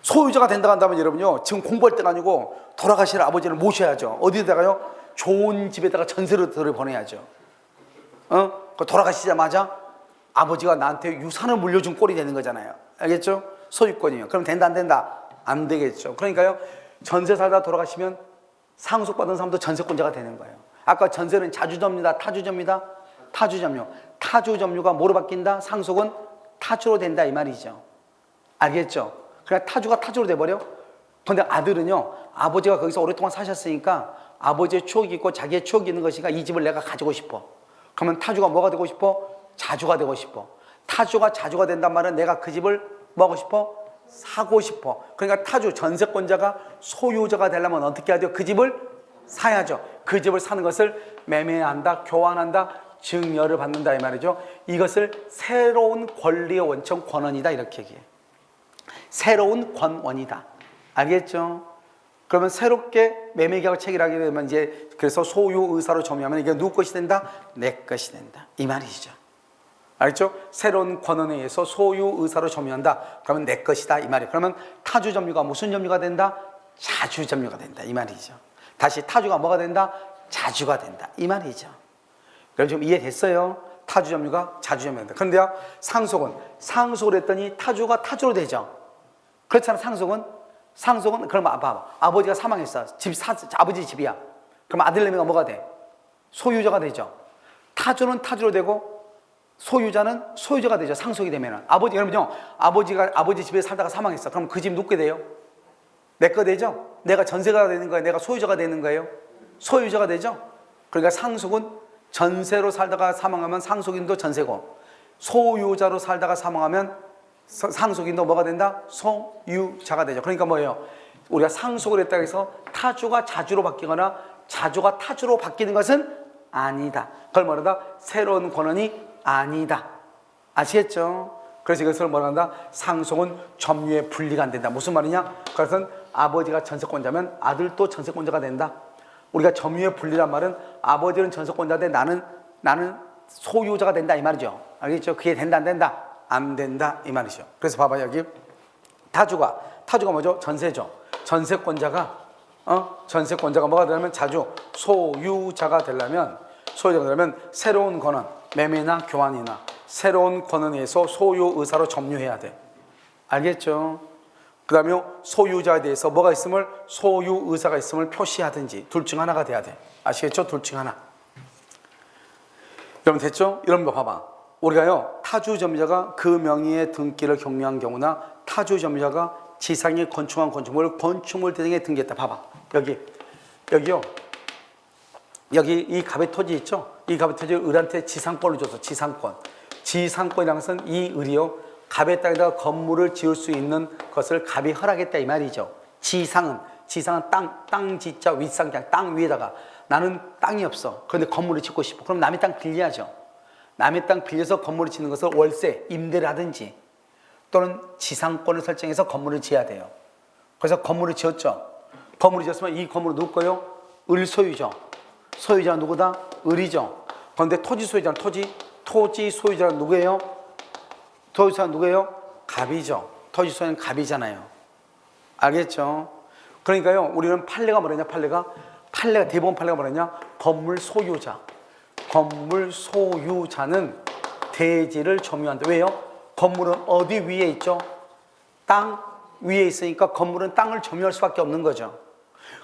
소유자가 된다 한다면 여러분요 지금 공부할 때가 아니고 돌아가실 아버지를 모셔야죠. 어디에다가요? 좋은 집에다가 전세를 보내야죠. 돌아가시자마자 아버지가 나한테 유산을 물려준 꼴이 되는 거잖아요. 알겠죠? 소유권이요. 그럼 된다 안 된다? 안 되겠죠. 그러니까요 전세 살다 돌아가시면 상속받은 사람도 전세권자가 되는 거예요. 아까 전세는 자주점유다 타주점유다? 타주점유. 타주점유가 뭐로 바뀐다? 상속은 타주로 된다 이 말이죠. 알겠죠? 그러니까 타주가 타주로 돼버려. 근데 아들은요 아버지가 거기서 오랫동안 사셨으니까 아버지의 추억이 있고 자기의 추억이 있는 것이니까 이 집을 내가 가지고 싶어. 그러면 타주가 뭐가 되고 싶어? 자주가 되고 싶어. 타주가 자주가 된단 말은 내가 그 집을 뭐 하고 싶어? 사고 싶어. 그러니까 타주 전세권자가 소유자가 되려면 어떻게 해야 돼요? 그 집을 사야죠. 그 집을 사는 것을 매매한다, 교환한다, 증여를 받는다 이 말이죠. 이것을 새로운 권리의 원천 권원이다 이렇게 얘기해. 새로운 권원이다. 알겠죠? 그러면 새롭게 매매계약을 체결하게 되면 이제 그래서 소유 의사로 점유하면 이게 누구 것이 된다? 내 것이 된다. 이 말이죠. 알겠죠? 새로운 권원에 의해서 소유 의사로 점유한다. 그러면 내 것이다. 이 말이에요. 그러면 타주 점유가 무슨 점유가 된다? 자주 점유가 된다. 이 말이죠. 다시 타주가 뭐가 된다? 자주가 된다. 이 말이죠. 그럼 지금 이해됐어요? 타주 점유가 자주 점유가 된다. 그런데요, 상속을 했더니 타주가 타주로 되죠. 그렇잖아. 상속은 그럼 아버지가 사망했어. 아버지 집이야. 그럼 아들내미가 뭐가 돼? 소유자가 되죠. 타주는 타주로 되고 소유자는 소유자가 되죠. 상속이 되면은 여러분요 아버지 집에 살다가 사망했어. 그럼 그 집 누게 돼요? 내 거 되죠. 내가 전세가 되는 거예요. 내가 소유자가 되는 거예요. 소유자가 되죠. 그러니까 상속은 전세로 살다가 사망하면 상속인도 전세고 소유자로 살다가 사망하면 상속인도 뭐가 된다? 소유자가 되죠. 그러니까 뭐예요? 우리가 상속을 했다고 해서 타주가 자주로 바뀌거나 자주가 타주로 바뀌는 것은 아니다. 그걸 말한다? 새로운 권원이 아니다. 아시겠죠? 그래서 이것을 뭐라 한다? 상속은 점유의 분리가 안 된다. 무슨 말이냐? 그것은 아버지가 전세권자면 아들도 전세권자가 된다. 우리가 점유의 분리란 말은 아버지는 전세권자인데 나는 소유자가 된다 이 말이죠. 알겠죠? 그게 된다 안 된다? 안 된다 이 말이죠. 그래서 봐봐 여기 타주가 뭐죠? 전세죠. 전세권자가 뭐가 되려면 자주 소유자가 되려면 새로운 권원, 매매나 교환이나 새로운 권원에 의해서 소유 의사로 점유해야 돼. 알겠죠? 그 다음에 소유자에 대해서 뭐가 있음을 소유 의사가 있음을 표시하든지 둘 중 하나가 돼야 돼. 아시겠죠? 둘 중 하나. 여러분 됐죠? 여러분 봐봐. 우리가요 타주 점유자가 그 명의의 등기를 경료한 경우나 타주 점유자가 지상에 건축한 건축물을 건축물 대상에 등기했다. 봐봐. 여기요. 여기 이 갑의 토지 있죠? 이 갑의 토지를 을한테 지상권을 줬어. 지상권이라는 것은 이 을이요 갑의 땅에다가 건물을 지을 수 있는 것을 갑이 허락했다 이 말이죠. 지상은 지상은 땅 지자 윗상장 땅 위에다가 나는 땅이 없어. 그런데 건물을 짓고 싶어. 그럼 남의 땅 빌려야죠. 남의 땅 빌려서 건물을 짓는 것을 월세, 임대를 하든지 또는 지상권을 설정해서 건물을 지어야 돼요. 그래서 건물을 지었죠. 건물을 지었으면 이 건물은 누구 거요? 을 소유죠. 소유자는 누구다? 을이죠. 그런데 토지 소유자는 토지 소유자는 누구예요? 토지소유자는 누구예요? 갑이죠. 토지 소유자는 갑이잖아요. 알겠죠? 그러니까요, 우리는 판례가 뭐냐? 판례가 대법원 판례가 뭐냐? 건물 소유자. 건물 소유자는 대지를 점유한다. 왜요? 건물은 어디 위에 있죠? 땅 위에 있으니까 건물은 땅을 점유할 수밖에 없는 거죠.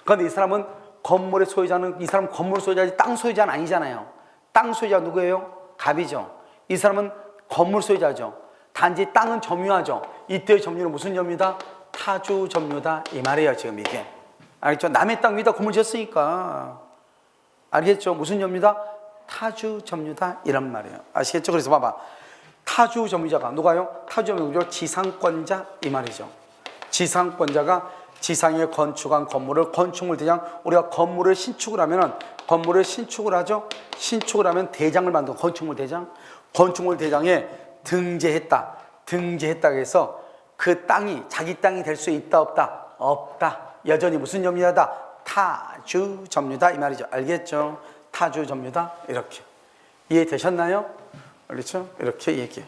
그런데 이 사람은 건물의 소유자는 이 사람 건물 소유자지 땅 소유자는 아니잖아요. 땅 소유자 누구예요? 갑이죠. 이 사람은 건물 소유자죠. 단지 땅은 점유하죠. 이때의 점유는 무슨 점유다? 타주 점유다 이 말이에요. 지금 이게 알겠죠? 남의 땅 위에다 건물 지었으니까 알겠죠? 무슨 점유다? 타주 점유다 이란 말이에요. 아시겠죠? 그래서 봐봐, 타주 점유자가 누가요? 타주 점유자 지상권자 이 말이죠. 지상권자가 지상에 건축한 건물을 건축물 대장, 우리가 건물을 신축을 하면은 건물을 신축을 하죠. 신축을 하면 대장을 만든 건축물 대장, 건축물 대장에 등재했다 해서 그 땅이 자기 땅이 될 수 있다 없다? 없다. 여전히 무슨 점유자다? 타주 점유다 이 말이죠. 알겠죠? 타주 점유다 이렇게 이해되셨나요? 그렇죠? 이렇게 얘기해.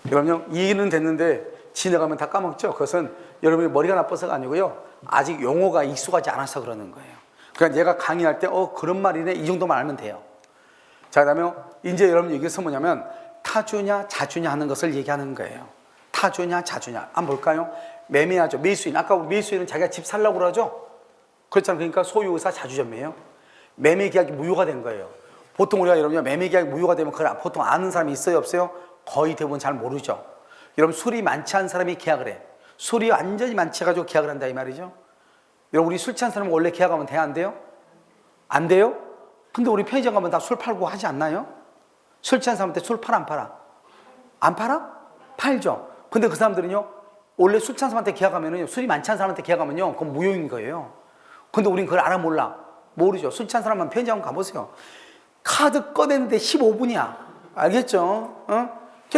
그럼요, 이해는 됐는데 지나가면 다 까먹죠. 그것은 여러분이 머리가 나빠서가 아니고요, 아직 용어가 익숙하지 않아서 그러는 거예요. 그러니까 얘가 강의할 때 그런 말이네 이 정도만 알면 돼요. 자, 그다음에 이제 여러분 여기서 뭐냐면 타주냐 자주냐 하는 것을 얘기하는 거예요. 타주냐 자주냐 한번 볼까요? 매매하죠. 매수인, 아까 매수인은 자기가 집 살려고 그러죠. 그렇잖아요. 그러니까 소유의사 자주점이에요. 매매 계약이 무효가 된 거예요. 보통 우리가 여러분 매매 계약이 무효가 되면 그걸 보통 아는 사람이 있어요 없어요? 거의 대부분 잘 모르죠. 여러분 술이 많지 않은 사람이 계약을 해. 술이 완전히 많지 가지고 계약을 한다 이 말이죠. 여러분 우리 술 취한 사람은 원래 계약하면 돼요 안 돼요? 안 돼요? 근데 우리 편의점 가면 다 술 팔고 하지 않나요? 술 취한 사람한테 술 팔아 안 팔아? 안 팔아? 팔죠. 근데 그 사람들은요, 원래 술 취한 사람한테 계약하면요, 술이 많지 않은 사람한테 계약하면요, 그건 무효인 거예요. 근데 우린 그걸 알아 몰라. 모르죠. 술 취한 사람만 편의점 가보세요. 카드 꺼냈는데 15분이야. 알겠죠?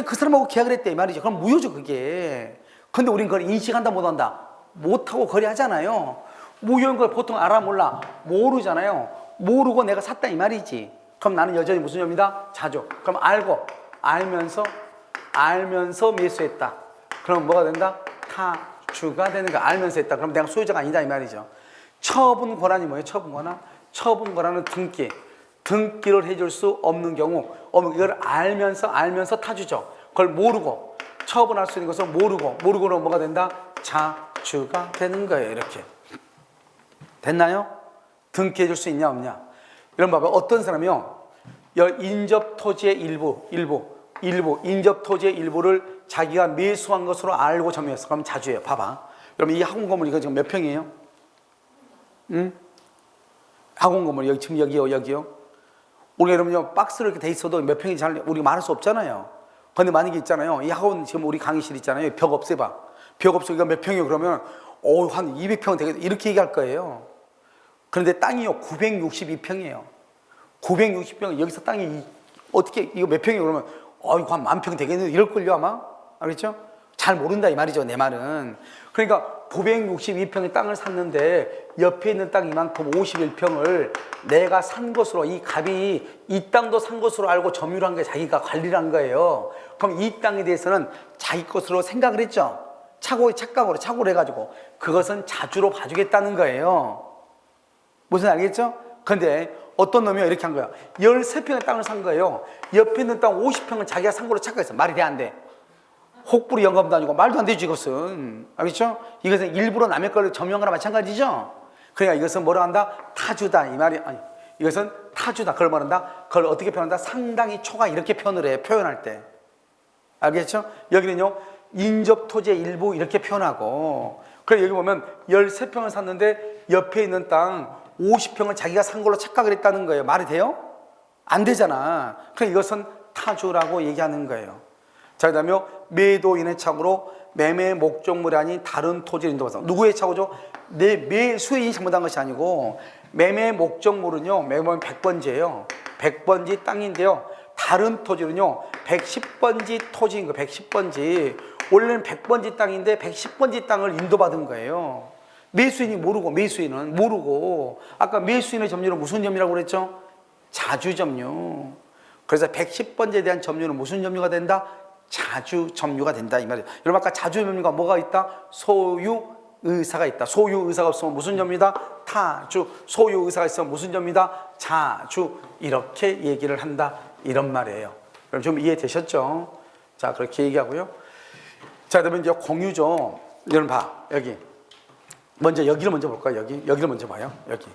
그 사람하고 계약을 했대 이 말이죠. 그럼 무효죠 그게. 근데 우린 그걸 인식한다 못한다? 못하고 거래하잖아요. 무효인 걸 보통 알아 몰라? 모르잖아요. 모르고 내가 샀다 이 말이지. 그럼 나는 여전히 무슨 점이다? 자주. 그럼 알면서 매수했다. 그럼 뭐가 된다? 타주가 되는 거. 알면서 했다. 그럼 내가 소유자가 아니다 이 말이죠. 처분 권한이 뭐예요? 처분 권한? 처분 권한은 등기를 해줄 수 없는 경우, 이걸 알면서 타주죠. 그걸 모르고 처분할 수 있는 것을 모르고는 뭐가 된다? 자주가 되는 거예요. 이렇게 됐나요? 등기해 줄 수 있냐 없냐? 이런 봐봐. 어떤 사람이요, 인접 토지의 일부 인접 토지의 일부를 자기가 매수한 것으로 알고 점유했어. 그럼 자주예요. 봐봐. 여러분 이 학원 건물 이거 지금 몇 평이에요? 학원 건물 여기 지금 여기요. 우리 여러분요, 박스로 이렇게 돼 있어도 몇 평인지 잘 우리가 말할 수 없잖아요. 근데 만약에 있잖아요, 이 학원 지금 우리 강의실 있잖아요. 벽 없애봐. 벽 없애기가 몇 평이에요? 그러면 한 200평 되겠다 이렇게 얘기할 거예요. 그런데 땅이요 962평이에요. 960평. 여기서 땅이 어떻게 이거 몇 평이에요? 그러면 이거 한 10,000평 되겠는데 이럴걸요 아마? 알겠죠? 잘 모른다 이 말이죠 내 말은. 그러니까 962평의 땅을 샀는데 옆에 있는 땅 이만큼 51평을 내가 산 것으로, 이 갑이 이 땅도 산 것으로 알고 점유를 한 거예요. 자기가 관리를 한 거예요. 그럼 이 땅에 대해서는 자기 것으로 생각을 했죠. 착각으로 해가지고 그것은 자주로 봐주겠다는 거예요. 무슨 알겠죠? 근데 어떤 놈이 이렇게 한 거야. 13평의 땅을 산 거예요. 옆에 있는 땅 50평을 자기가 산 거로 착각했어. 말이 돼 안 돼? 혹부리 영감도 아니고 말도 안 되지 이것은. 알겠죠? 이것은 일부러 남의 걸 점유한 거나 마찬가지죠. 그러니까 이것은 뭐라 한다? 타주다 이 말이. 아니, 이것은 타주다. 그걸 말한다. 그걸 어떻게 표현한다? 상당히 초가 이렇게 표현을 해. 표현할 때. 알겠죠? 여기는요, 인접 토지의 일부 이렇게 표현하고. 그래 여기 보면 13평을 샀는데 옆에 있는 땅 50평을 자기가 산 걸로 착각을 했다는 거예요. 말이 돼요? 안 되잖아. 그러니까 이것은 타주라고 얘기하는 거예요. 자, 그 다음에 매도인의 착오로 매매 목적물이 아닌 다른 토지를 인도받았다. 누구의 착오죠? 내 매수인이 잘못한 것이 아니고 매매 목적물은요, 매번 100번지예요. 100번지 땅인데요. 다른 토지는요, 110번지 토지인 거예요. 110번지. 원래는 100번지 땅인데 110번지 땅을 인도받은 거예요. 매수인이 모르고, 매수인은 모르고. 아까 매수인의 점유는 무슨 점유라고 그랬죠? 자주 점유. 그래서 110번지에 대한 점유는 무슨 점유가 된다? 자주 점유가 된다 이 말이에요. 여러분 아까 자주 점유가 뭐가 있다? 소유 의사가 있다. 소유 의사가 없으면 무슨 점유다? 타주. 소유 의사가 있으면 무슨 점유다? 자주. 이렇게 얘기를 한다 이런 말이에요. 그럼 좀 이해되셨죠? 자, 그렇게 얘기하고요. 자, 그러면 이제 공유죠. 여러분 봐, 여기 먼저 여기를 먼저 볼까요? 여기를 먼저 봐요. 여기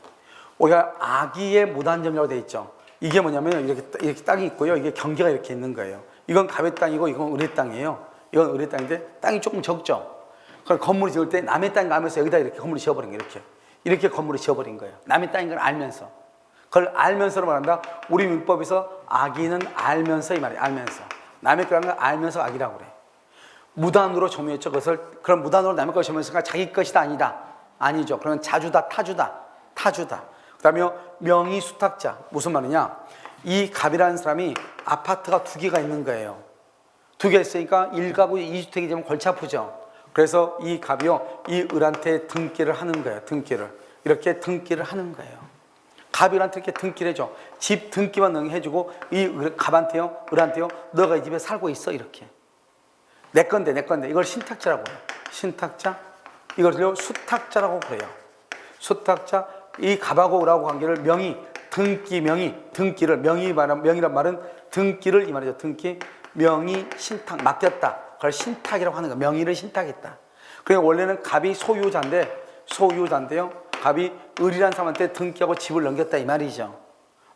우리가 아기의 무단점유라고 되어 있죠. 이게 뭐냐면 이렇게 땅이 있고요. 이게 경계가 이렇게 있는 거예요. 이건 갑의 땅이고 이건 을의 땅이에요. 이건 을의 땅인데 땅이 조금 적죠. 그럼 건물을 지을 때 남의 땅인 걸 알면서 여기다 이렇게 건물을 지어버린 거예요. 이렇게 건물을 지어버린 거예요. 남의 땅인 걸 알면서. 그걸 알면서로 말한다. 우리 민법에서 악의는 알면서 이 말이에요. 알면서. 남의 거라는 걸 알면서 악이라고 그래. 무단으로 점유했죠. 그럼 무단으로 남의 걸 점유했으니까 자기 것이다 아니다. 아니죠. 그러면 자주다 타주다. 타주다. 그 다음에 명의 수탁자. 무슨 말이냐. 이 갑이라는 사람이 아파트가 2개가 있는 거예요. 2개 있으니까 1가구 2주택이 되면 골치 아프죠. 그래서 이 갑이요, 이 을한테 등기를 하는 거예요. 등기를. 이렇게 등기를 하는 거예요. 갑이 을한테 이렇게 등기를 해줘. 집 등기만 해주고, 이 갑한테요, 을한테요, 너가 이 집에 살고 있어. 이렇게. 내 건데. 이걸 신탁자라고 해요. 신탁자. 이걸 수탁자라고 그래요. 수탁자. 이 갑하고 을하고 관계를 등기를, 명의란 말은 등기를 이 말이죠. 등기, 명의, 신탁, 맡겼다. 그걸 신탁이라고 하는 거야. 명의를 신탁했다. 그러니까 원래는 갑이 소유자인데요. 갑이 을이라는 사람한테 등기하고 집을 넘겼다 이 말이죠.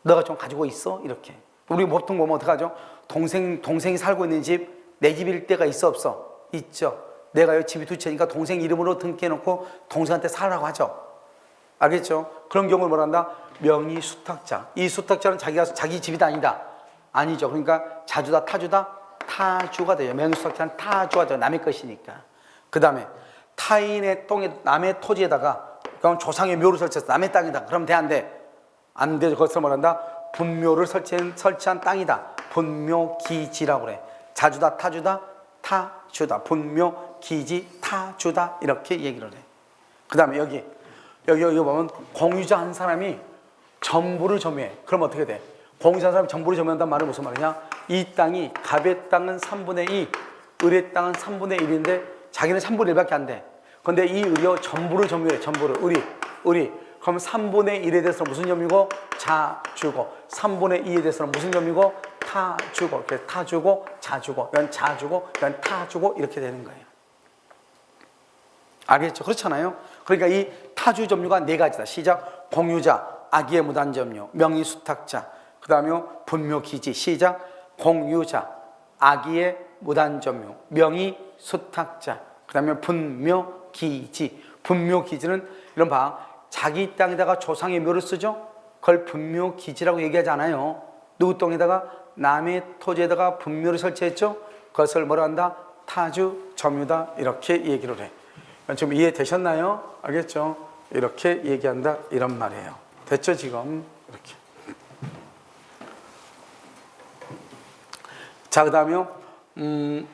너가 좀 가지고 있어? 이렇게. 우리 보통 보면 어떡하죠? 동생이 살고 있는 집, 내 집일 때가 있어 없어? 있죠. 내가 여기 집이 2채니까 동생 이름으로 등기해놓고 동생한테 살라고 하죠. 알겠죠? 그런 경우를 뭐란다? 명의 수탁자. 이 수탁자는 자기 집이 아니다. 아니죠. 그러니까 자주다 타주다 타주가 돼요. 명의 수탁자는 타주가 돼요. 남의 것이니까. 그 다음에 타인의 땅에 남의 토지에다가 그럼 조상의 묘를 설치해서 남의 땅이다. 그럼 돼 안 돼? 안 돼. 그것을 뭐란다? 분묘를 설치한 땅이다. 분묘기지라고 그래. 자주다 타주다 타주다. 분묘기지 타주다. 이렇게 얘기를 해. 그 다음에 여기 보면 공유자 한 사람이 전부를 점유해. 그럼 어떻게 돼? 공유자 한 사람이 전부를 점유한다는 말은 무슨 말이냐? 이 땅이 갑의 땅은 3분의 2, 을의 땅은 3분의 1인데 자기는 3분의 1밖에 안 돼. 근데 이 을이요 전부를 점유해. 전부를. 을이. 그럼 3분의 1에 대해서는 무슨 점유고? 자주고. 3분의 2에 대해서는 무슨 점유고? 타주고. 이렇게 타주고 자주고. 이건 자주고 이건 타주고 이렇게 되는 거예요. 알겠죠? 그렇잖아요. 그러니까 이 타주 점유가 4가지다. 시작. 공유자, 악의의 무단 점유, 명의 수탁자. 그 다음에 분묘기지. 시작. 공유자, 악의의 무단 점유, 명의 수탁자. 그 다음에 분묘기지. 분묘기지는 이런 봐. 자기 땅에다가 조상의 묘를 쓰죠. 그걸 분묘기지라고 얘기하지 않아요. 누구 땅에다가 남의 토지에다가 분묘를 설치했죠. 그것을 뭐라 한다? 타주 점유다. 이렇게 얘기를 해. 좀 이해되셨나요? 알겠죠? 이렇게 얘기한다 이런 말이에요. 됐죠 지금? 이렇게. 자, 그 다음에요.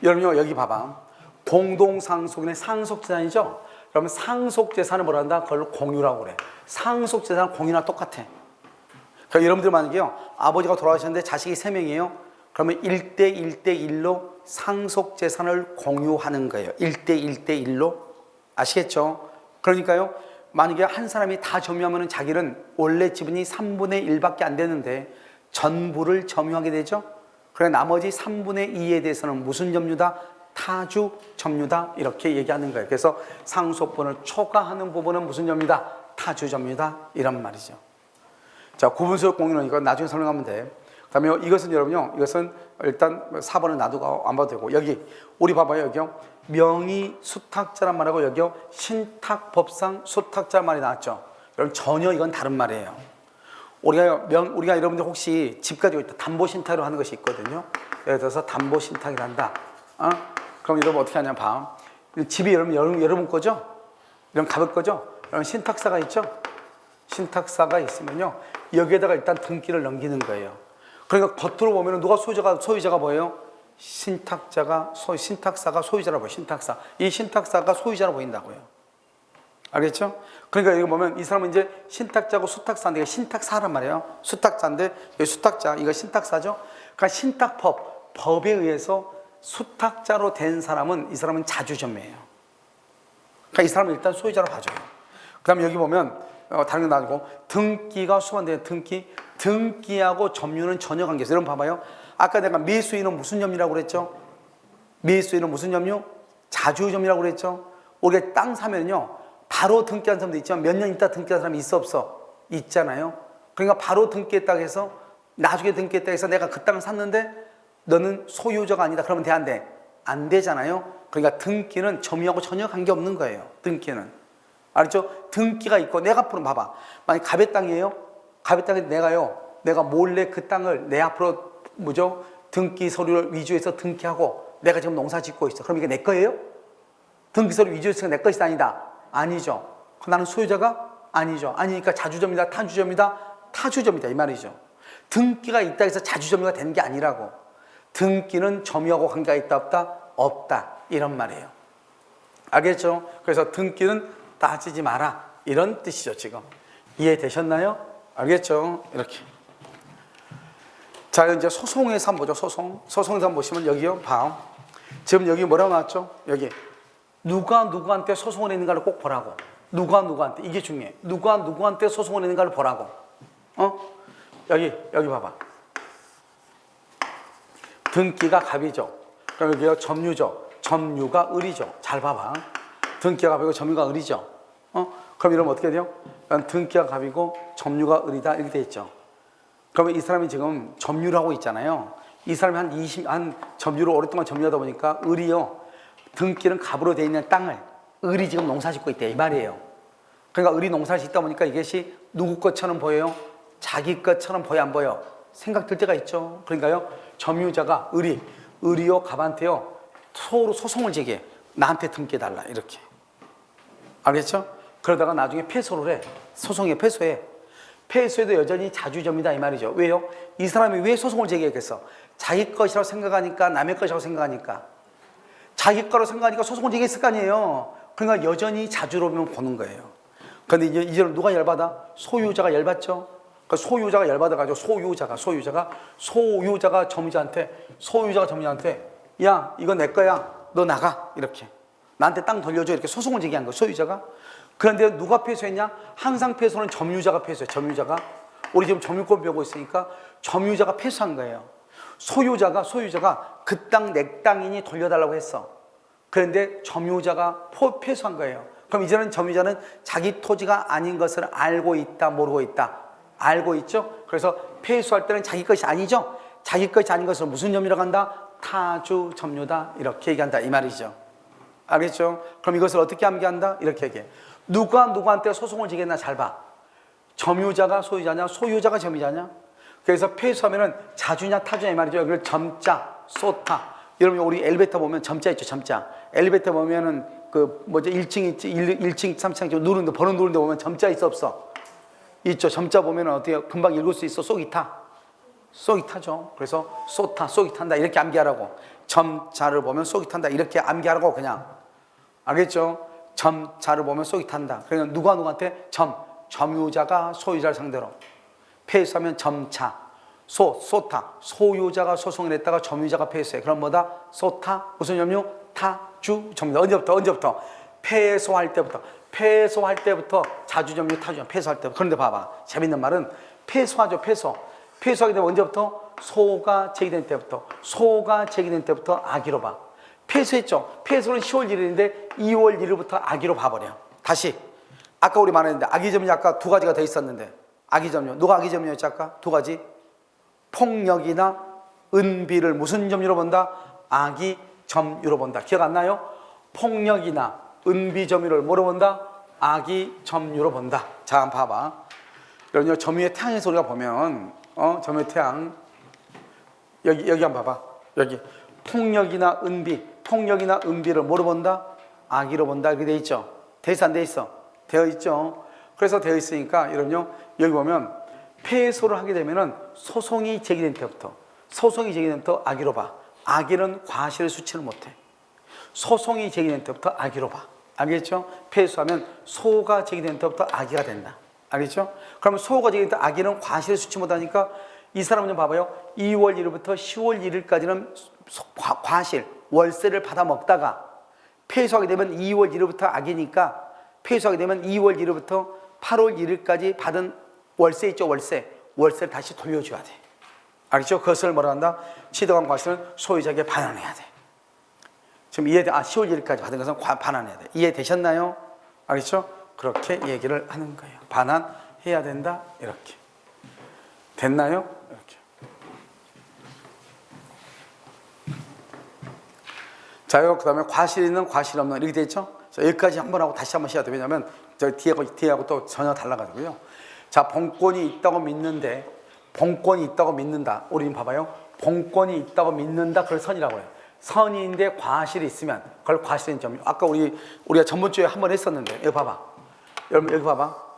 여러분요 여기 봐봐. 공동상속인의 상속재산이죠? 그러면 상속재산을 뭐라 한다? 그걸 공유라고 그래. 상속재산은 공유나 똑같아. 그러니까 여러분들 만약에요 아버지가 돌아가셨는데 자식이 3명이에요. 그러면 1대1대1로 상속재산을 공유하는 거예요. 1대1대1로. 아시겠죠? 그러니까요 만약에 한 사람이 다 점유하면 자기는 원래 지분이 3분의 1밖에 안 되는데 전부를 점유하게 되죠. 그래 나머지 3분의 2에 대해서는 무슨 점유다? 타주 점유다. 이렇게 얘기하는 거예요. 그래서 상속분을 초과하는 부분은 무슨 점유다? 타주 점유다. 이런 말이죠. 자, 구분소득 공유는 이거 나중에 설명하면 돼. 그 다음에 이것은 여러분요 이것은 일단 4번은 놔두고 안 봐도 되고 여기 우리 봐봐요. 여기요 명의 수탁자란 말하고 여기요 신탁법상 수탁자 말이 나왔죠. 여러분 전혀 이건 다른 말이에요. 우리가 여러분들 혹시 집 가지고 있다 담보신탁으로 하는 것이 있거든요. 예를 들어서 담보신탁이란다. 그럼 여러분 어떻게 하냐 봐. 집이 여러분 거죠? 이런 갑을 거죠? 신탁사가 있죠? 신탁사가 있으면요, 여기에다가 일단 등기를 넘기는 거예요. 그러니까 겉으로 보면 누가 소유자가 뭐예요? 신탁사가 소유자라고 보여요. 신탁사. 이 신탁사가 소유자로 보인다고요. 알겠죠? 그러니까 여기 보면 이 사람은 이제 신탁자고 수탁사인데, 이게 신탁사란 말이에요. 수탁자인데, 여기 수탁자, 이거 신탁사죠? 그러니까 법에 의해서 수탁자로 된 사람은, 이 사람은 자주점유예요. 그러니까 이 사람은 일단 소유자로 봐줘요. 그 다음에 여기 보면, 다른 건 나고, 등기가 수반돼요. 등기하고 점유는 전혀 관계없어요. 여러분 봐봐요. 아까 내가 매수인은 무슨 점유라고 그랬죠? 매수인은 무슨 점유? 자주점유라고 그랬죠? 우리가 땅 사면요, 바로 등기한 사람도 있지만 몇 년 있다 등기한 사람이 있어 없어? 있잖아요. 그러니까 바로 등기했다고 해서, 나중에 등기했다고 해서 내가 그 땅을 샀는데 너는 소유자가 아니다 그러면 돼, 안 돼? 안 되잖아요. 그러니까 등기는 점유하고 전혀 관계없는 거예요. 등기는. 알았죠? 등기가 있고, 내가 앞으로 봐봐. 만약 갑의 땅이에요. 갑의 땅에 내가 몰래 그 땅을 내 앞으로 등기 서류를 위조해서 등기하고 내가 지금 농사 짓고 있어. 그럼 이게 내 거예요? 등기 서류 위조해서 내 것이 아니다. 아니죠. 나는 소유자가 아니죠. 아니니까 자주점이다, 타주점이다 이 말이죠. 등기가 있다 해서 자주점유가 되는 게 아니라고. 등기는 점유하고 관계가 있다 없다? 없다 이런 말이에요. 알겠죠? 그래서 등기는 따지지 마라 이런 뜻이죠. 지금 이해되셨나요? 알겠죠? 이렇게. 자, 이제 소송에서 한번 보죠. 소송에서 한번 보시면 여기요, 봐. 지금 여기 뭐라고 나왔죠? 여기 누가 누구한테 소송을 했는가를 꼭 보라고. 누가 누구한테, 이게 중요해. 누가 누구한테 소송을 했는가를 보라고. 여기 봐봐. 등기가 갑이죠. 그럼 여기요, 점유죠. 점유가 을이죠. 잘 봐봐. 등기가 갑이고 점유가 을이죠. 그럼 이러면 어떻게 돼요? 등기가 갑이고 점유가 을이다 이렇게 돼 있죠. 그러면 이 사람이 지금 점유를 하고 있잖아요. 이 사람이 한 점유를 오랫동안 점유하다 보니까 을이요, 등기는 갑으로 돼 있는 땅을 을이 지금 농사 짓고 있대 이 말이에요. 그러니까 을이 농사를 짓다 보니까 이것이 누구 것처럼 보여요? 자기 것처럼 보여 안 보여? 생각들 때가 있죠. 그러니까요, 점유자가 을이요 갑한테요 서로 소송을 제기해. 나한테 등기해달라 이렇게. 알겠죠? 그러다가 나중에 패소를 해. 소송에 패소해. 패소해도 여전히 자주점이다 이 말이죠. 왜요? 이 사람이 왜 소송을 제기했겠어? 자기 것이라고 생각하니까, 남의 것이라고 생각하니까. 자기 거라고 생각하니까 소송을 제기했을 거 아니에요. 그러니까 여전히 자주로만 보는 거예요. 그런데 이제는 누가 열받아? 소유자가 열받죠. 그 소유자가 열받아가지고 소유자가 점유자한테 야, 이거 내 거야, 너 나가 이렇게 나한테 땅 돌려줘 이렇게 소송을 제기한 거예요. 소유자가. 그런데 누가 패소했냐? 항상 패소는 점유자가 패소해. 점유자가. 우리 지금 점유권 배우고 있으니까 점유자가 패소한 거예요. 소유자가 그 땅 내 땅이니 돌려달라고 했어. 그런데 점유자가 패소한 거예요. 그럼 이제는 점유자는 자기 토지가 아닌 것을 알고 있다, 모르고 있다? 알고 있죠? 그래서 패소할 때는 자기 것이 아니죠? 자기 것이 아닌 것을 무슨 점유라고 한다? 타주 점유다 이렇게 얘기한다 이 말이죠. 알겠죠? 그럼 이것을 어떻게 암기한다? 이렇게 얘기해. 누가 누구한테 소송을 지겠나 잘 봐. 점유자가 소유자냐, 소유자가 점유자냐. 그래서 패소하면은 자주냐 타주냐 이 말이죠. 여기를 점자, 소타. 여러분 우리 엘리베이터 보면 점자 있죠, 점자. 엘리베이터 보면은 1층 있지, 1층, 3층 누르는데, 번호 누르는데 보면 점자 있어 없어? 있죠. 점자 보면은 어떻게 금방 읽을 수 있어? 쏙이 타죠. 그래서 쏘타, 쏙이 탄다 이렇게 암기하라고. 점자를 보면 쏙이 탄다 이렇게 암기하라고 그냥. 알겠죠? 점자를 보면 쏙이 탄다. 그러니까 누가 누구한테? 점유자가 소유자를 상대로. 패소하면 점차, 소타. 소유자가 소송을 했다가 점유자가 패소해. 그럼 뭐다? 소타, 무슨 점유? 타주 점유. 언제부터? 패소할 때부터 자주점유, 타주점유, 패소할 때부터. 그런데 봐봐. 재밌는 말은 패소하죠, 패소. 패소하게 되면 언제부터? 소가 제기된 때부터 악의로 봐. 패소했죠. 패소는 10월 1일인데 2월 1일부터 악의로 봐버려. 다시. 아까 우리 말했는데 악의점유 아까 두 가지가 더 있었는데 악의점유. 누가 악의점유였지 아까? 두 가지. 폭력이나 은비를 무슨 점유로 본다? 악의점유로 본다. 기억 안 나요? 폭력이나 은비 점유를 뭐로 본다? 악의점유로 본다. 자, 한번 봐봐. 여러분, 점유의 태양에서 우리가 보면, 점유의 태양. 여기 한번 봐봐. 여기. 폭력이나 은비를 뭐로 본다? 악의로 본다. 이렇게 돼 있죠? 돼 있어, 안 돼 있어? 되어 있죠. 그래서 되어 있으니까 여러분요, 여기 보면 패소를 하게 되면은 소송이 제기된 때부터 악의로 봐. 악의는 과실을 수치를 못해. 소송이 제기된 때부터 악의로 봐. 알겠죠? 패소하면 소가 제기된 때부터 악의가 된다. 알겠죠? 그러면 소가 제기된 때 악의는 과실을 수치 못하니까 이 사람은 좀 봐봐요. 2월 1일부터 10월 1일까지는 과실, 월세를 받아 먹다가 패소하게 되면 2월 1일부터 악이니까 패소하게 되면 2월 1일부터 8월 1일까지 받은 월세 있죠, 월세를 다시 돌려줘야 돼. 알겠죠? 그것을 뭐라 한다? 취득한 과실은 소유자에게 반환해야 돼. 지금 10월 1일까지 받은 것은 반환해야 돼. 이해되셨나요? 알겠죠? 그렇게 얘기를 하는 거예요. 반환해야 된다, 이렇게. 됐나요? 이렇게. 자요, 그 다음에 과실 있는, 과실 없는, 이렇게 돼 있죠? 자, 여기까지 한번 하고 다시 한번 시작해야 돼. 왜냐면 저 뒤하고 또 전혀 달라가지고요. 자, 본권이 있다고 믿는데, 본권이 있다고 믿는다. 우리 좀 봐봐요. 본권이 있다고 믿는다. 그걸 선이라고 해요. 선인데 과실이 있으면 그걸 과실인 점. 아까 우리가 전번주에 한번 했었는데, 여기 봐봐. 여러분, 여기 봐봐.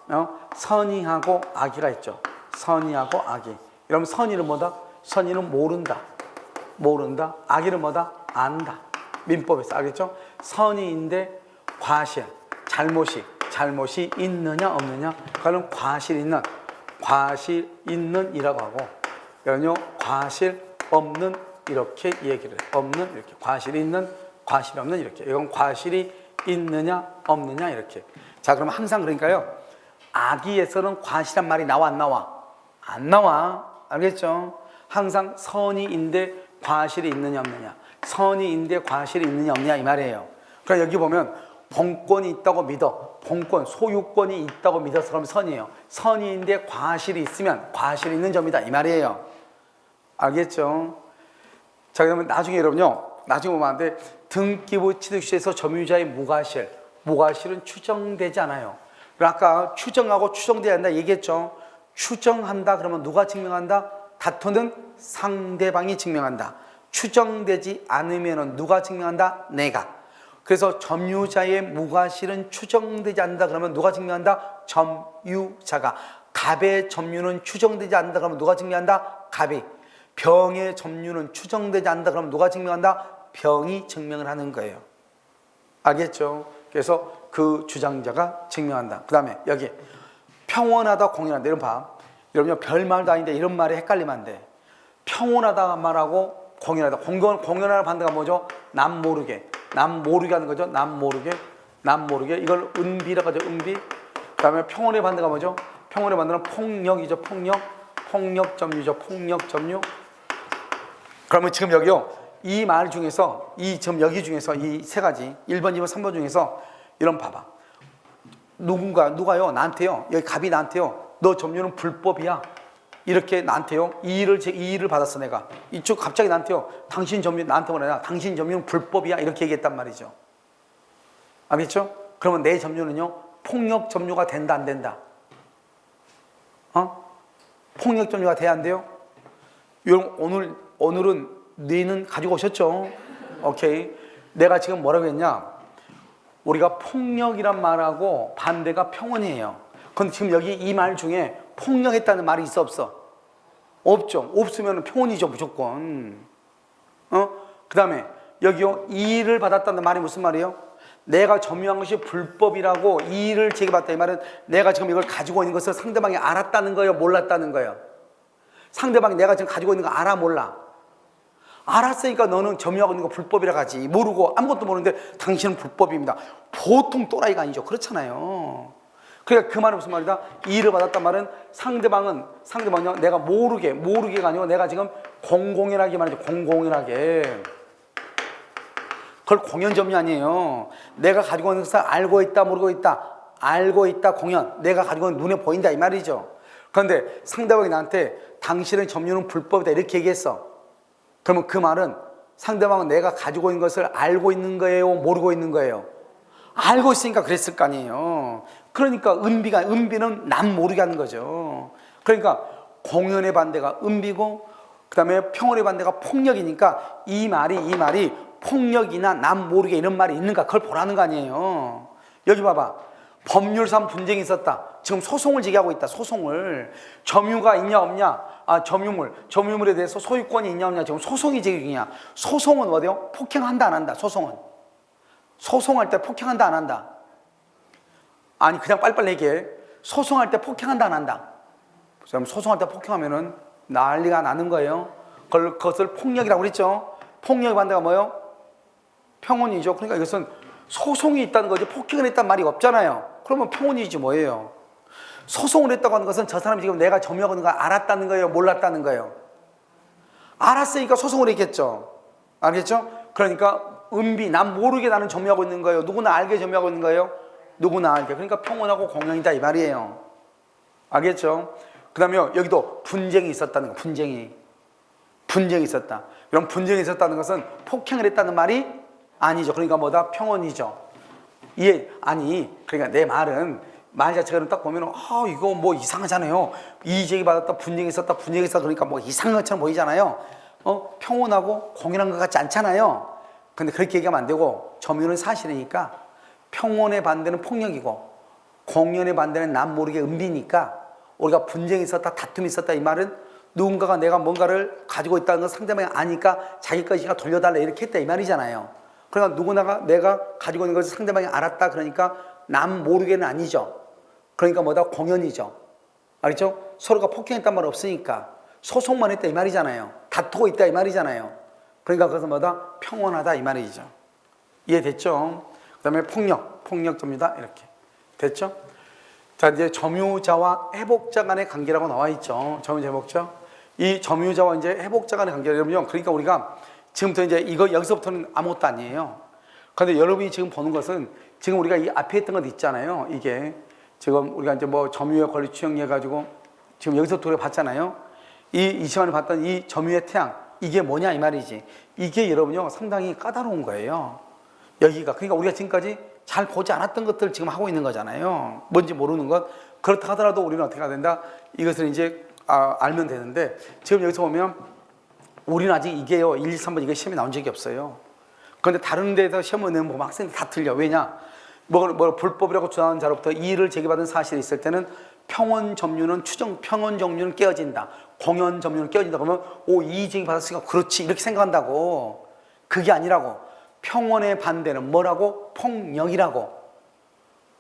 선의하고 악의가 있죠. 선의하고 악의. 여러분, 선의는 뭐다? 선의는 모른다. 악의는 뭐다? 안다. 민법에서 알겠죠? 선의인데 과실, 잘못이 있느냐 없느냐, 그거는 과실 있는이라고 하고, 여러분요, 과실 없는 이렇게 얘기를 해요. 없는 이렇게, 과실 있는, 과실 없는 이렇게. 이건 과실이 있느냐 없느냐 이렇게. 자, 그러면 항상 그러니까요, 악의에서는 과실한 말이 나와 안 나와? 안 나와. 알겠죠? 항상 선의인데 과실이 있느냐 없느냐, 선의인데 과실이 있느냐 없느냐 이 말이에요. 그러니까 여기 보면 본권이 있다고 믿어. 본권, 소유권이 있다고 믿어서 그러면 선이에요. 선의인데 과실이 있으면 과실이 있는 점이다 이 말이에요. 알겠죠? 자, 그러면 나중에 여러분요, 나중에 보면 안 돼. 등기부 취득시에서 점유자의 무과실은 추정되지 않아요. 아까 추정하고 추정돼야 한다 얘기했죠. 추정한다 그러면 누가 증명한다? 다투는 상대방이 증명한다. 추정되지 않으면 누가 증명한다? 내가. 그래서 점유자의 무과실은 추정되지 않는다 그러면 누가 증명한다? 점유자가. 갑의 점유는 추정되지 않는다 그러면 누가 증명한다? 갑이. 병의 점유는 추정되지 않는다 그러면 누가 증명한다? 병이 증명을 하는 거예요. 알겠죠? 그래서 그 주장자가 증명한다. 그 다음에 여기 평온하다, 공연한다. 이런 봐. 여러분 별말도 아닌데 이런 말이 헷갈리면 안 돼. 평온하다 말하고 공연하다. 공연하는 반대가 뭐죠? 남 모르게 하는 거죠. 남 모르게. 이걸 은비라고 하죠. 은비. 그 다음에 평온의 반대가 뭐죠? 평온의 반대는 폭력이죠. 폭력 점유죠. 폭력 점유. 그러면 지금 여기요, 이 말 중에서, 여기 중에서 이 세 가지, 1번, 2번, 3번 중에서 이런 봐봐. 누가요? 나한테요. 여기 갑이 나한테요. 너 점유는 불법이야. 이렇게 나한테요. 이 일을 받았어, 내가. 이쪽 갑자기 나한테요. 당신 점유, 나한테 뭐냐. 당신 점유는 불법이야. 이렇게 얘기했단 말이죠. 알겠죠? 그러면 내 점유는요, 폭력 점유가 된다, 안 된다? 폭력 점유가 돼야 안 돼요? 여러분, 오늘은 뇌는 가지고 오셨죠? 오케이. 내가 지금 뭐라고 했냐? 우리가 폭력이란 말하고 반대가 평온이에요. 근데 지금 여기 이 말 중에 폭력했다는 말이 있어, 없어? 없죠. 없으면 평온이죠, 무조건. 그 다음에 여기요, 이의를 받았다는 말이 무슨 말이에요? 내가 점유한 것이 불법이라고 이의를 제기받았다. 이 말은 내가 지금 이걸 가지고 있는 것을 상대방이 알았다는 거예요, 몰랐다는 거예요? 상대방이 내가 지금 가지고 있는 거 알아, 몰라? 알았으니까 너는 점유하고 있는 거 불법이라고 하지. 모르고 아무것도 모르는데 당신은 불법입니다. 보통 또라이가 아니죠. 그렇잖아요. 그러니까 그 말은 무슨 말이다? 이의를 받았단 말은 상대방은요, 내가 모르게가 아니고 내가 지금 공공연하게 말이죠. 공공연하게. 그걸 공연점유 아니에요. 내가 가지고 있는 것을 알고 있다, 모르고 있다. 알고 있다, 공연. 내가 가지고 있는 눈에 보인다, 이 말이죠. 그런데 상대방이 나한테 당신의 점유는 불법이다 이렇게 얘기했어. 그러면 그 말은 상대방은 내가 가지고 있는 것을 알고 있는 거예요, 모르고 있는 거예요? 알고 있으니까 그랬을 거 아니에요. 그러니까 은비는 남 모르게 하는 거죠. 그러니까 공연의 반대가 은비고 그 다음에 평온의 반대가 폭력이니까 이 말이 폭력이나 남 모르게 이런 말이 있는가 그걸 보라는 거 아니에요. 여기 봐봐. 법률상 분쟁이 있었다. 지금 소송을 제기하고 있다. 소송을. 점유가 있냐 없냐. 점유물에 대해서 소유권이 있냐 없냐. 지금 소송이 제기 중이야. 소송은 어디요? 폭행한다 안 한다. 소송은. 소송할 때 폭행한다 안 한다. 아니 그냥 빨리빨리 얘기해. 소송할 때 폭행한다 안 한다. 그럼 소송할 때 폭행하면은 난리가 나는 거예요. 그것을 폭력이라고 그랬죠. 폭력의 반대가 뭐예요? 평온이죠. 그러니까 이것은 소송이 있다는 거지 폭행을 했단 말이 없잖아요. 그러면 평온이지 뭐예요. 소송을 했다고 하는 것은 저 사람이 지금 내가 점유하고 있는 걸 알았다는 거예요, 몰랐다는 거예요. 알았으니까 소송을 했겠죠. 알겠죠? 그러니까 남 모르게 나는 점유하고 있는 거예요. 누구나 알게 점유하고 있는 거예요. 누구나 알게. 그러니까 평온하고 공연이다 이 말이에요. 알겠죠? 그 다음에 여기도 분쟁이 있었다는 거. 분쟁이 있었다. 그럼 분쟁이 있었다는 것은 폭행을 했다는 말이 아니죠. 그러니까 뭐다? 평온이죠. 그러니까 내 말 자체가 딱 보면 이거 뭐 이상하잖아요. 이의제기 받았다, 분쟁이 있었다, 그러니까 뭐 이상한 것처럼 보이잖아요. 평온하고 공연한 것 같지 않잖아요. 근데 그렇게 얘기하면 안 되고, 점유는 사실이니까 평온의 반대는 폭력이고 공연의 반대는 남 모르게 은비니까, 우리가 분쟁이 있었다, 다툼이 있었다 이 말은 누군가가 내가 뭔가를 가지고 있다는 걸 상대방이 아니까 자기 것이가 돌려달라 이렇게 했다 이 말이잖아요. 그러니까 누구나가 내가 가지고 있는 것을 상대방이 알았다 그러니까 남 모르게는 아니죠. 그러니까 뭐다? 공연이죠. 알겠죠? 서로가 폭행했단 말 없으니까 소송만 했다 이 말이잖아요. 다투고 있다 이 말이잖아요. 그러니까 그것은 뭐다? 평온하다 이 말이죠. 이해됐죠? 그 다음에 폭력조입니다. 이렇게 됐죠? 자, 이제 점유자와 해복자 간의 관계라고 나와 있죠. 점유자, 해복자. 이 점유자와 이제 해복자 간의 관계라면요. 그러니까 우리가 지금부터 이제 여기서부터는 아무것도 아니에요. 그런데 여러분이 지금 보는 것은 지금 우리가 이 앞에 했던 것 있잖아요. 이게 지금 우리가 이제 뭐 점유의 권리 추정해 가지고 지금 여기서부터 우리가 봤잖아요. 이 시간에 봤던 이 점유의 태양, 이게 뭐냐 이 말이지. 이게 여러분요 상당히 까다로운 거예요. 여기가. 그러니까 우리가 지금까지 잘 보지 않았던 것들을 지금 하고 있는 거잖아요. 뭔지 모르는 것. 그렇다 하더라도 우리는 어떻게 해야 된다? 이것을 이제 알면 되는데, 지금 여기서 보면 우리는 아직 이게요 1, 2, 3번 이게 시험에 나온 적이 없어요. 그런데 다른 데서 시험을 내면 보면 학생들이 다 틀려. 왜냐? 불법이라고 주장하는 자로부터 이의를 제기받은 사실이 있을 때는 평온 점유는 평온 점유는 깨어진다. 공연 점유는 깨어진다. 그러면 이의 제기 받았으니까 그렇지 이렇게 생각한다고. 그게 아니라고. 평온의 반대는 뭐라고? 폭력이라고.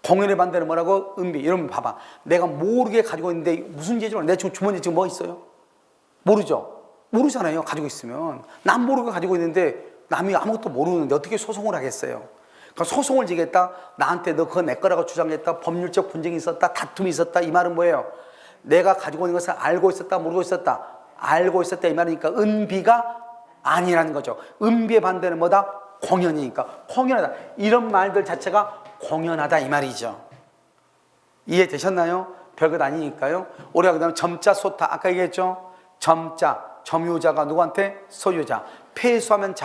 공연의 반대는 뭐라고? 은비. 이러면 봐봐. 내가 모르게 가지고 있는데 무슨 재질로 내 주머니에 지금 뭐 있어요? 모르죠? 모르잖아요. 가지고 있으면. 남 모르게 가지고 있는데 남이 아무것도 모르는데 어떻게 소송을 하겠어요? 그러니까 소송을 지겠다. 나한테 너 그거 내 거라고 주장했다. 법률적 분쟁이 있었다. 다툼이 있었다. 이 말은 뭐예요? 내가 가지고 있는 것을 알고 있었다. 모르고 있었다. 알고 있었다. 이 말이니까 은비가 아니라는 거죠. 은비의 반대는 뭐다? 공연이니까. 공연하다. 이런 말들 자체가 공연하다 이 말이죠. 이해되셨나요? 별것 아니니까요. 우리가 그 다음에 점자 소타. 아까 얘기했죠? 점자. 점유자가 누구한테? 소유자. 폐수하면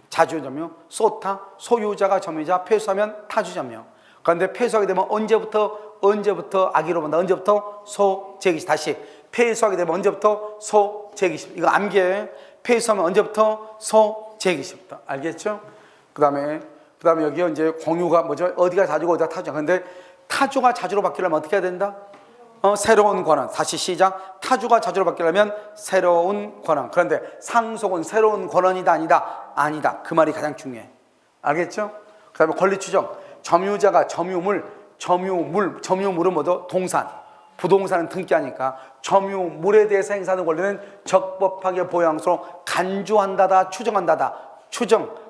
자주점유. 소타. 소유자가 점유자. 폐수하면 타주점유. 그런데 폐수하게 되면 언제부터 악의로 본다? 언제부터? 소재기시. 다시. 폐수하게 되면 언제부터? 소재기시. 이거 암기해. 폐수하면 언제부터? 소재기시부터. 알겠죠? 그 다음에 여기 이제 공유가 뭐죠? 어디가 자주고 어디가 타주냐. 근데 타주가 자주로 바뀌려면 어떻게 해야 된다? 새로운 권한. 다시 시작. 타주가 자주로 바뀌려면 새로운 권한. 그런데 상속은 새로운 권한이다 아니다. 그 말이 가장 중요해. 알겠죠? 그 다음에 권리 추정. 점유자가 점유물은 뭐죠? 동산. 부동산은 등기하니까 점유물에 대해서 행사하는 권리는 적법하게 보양수로 간주한다다, 추정한다다.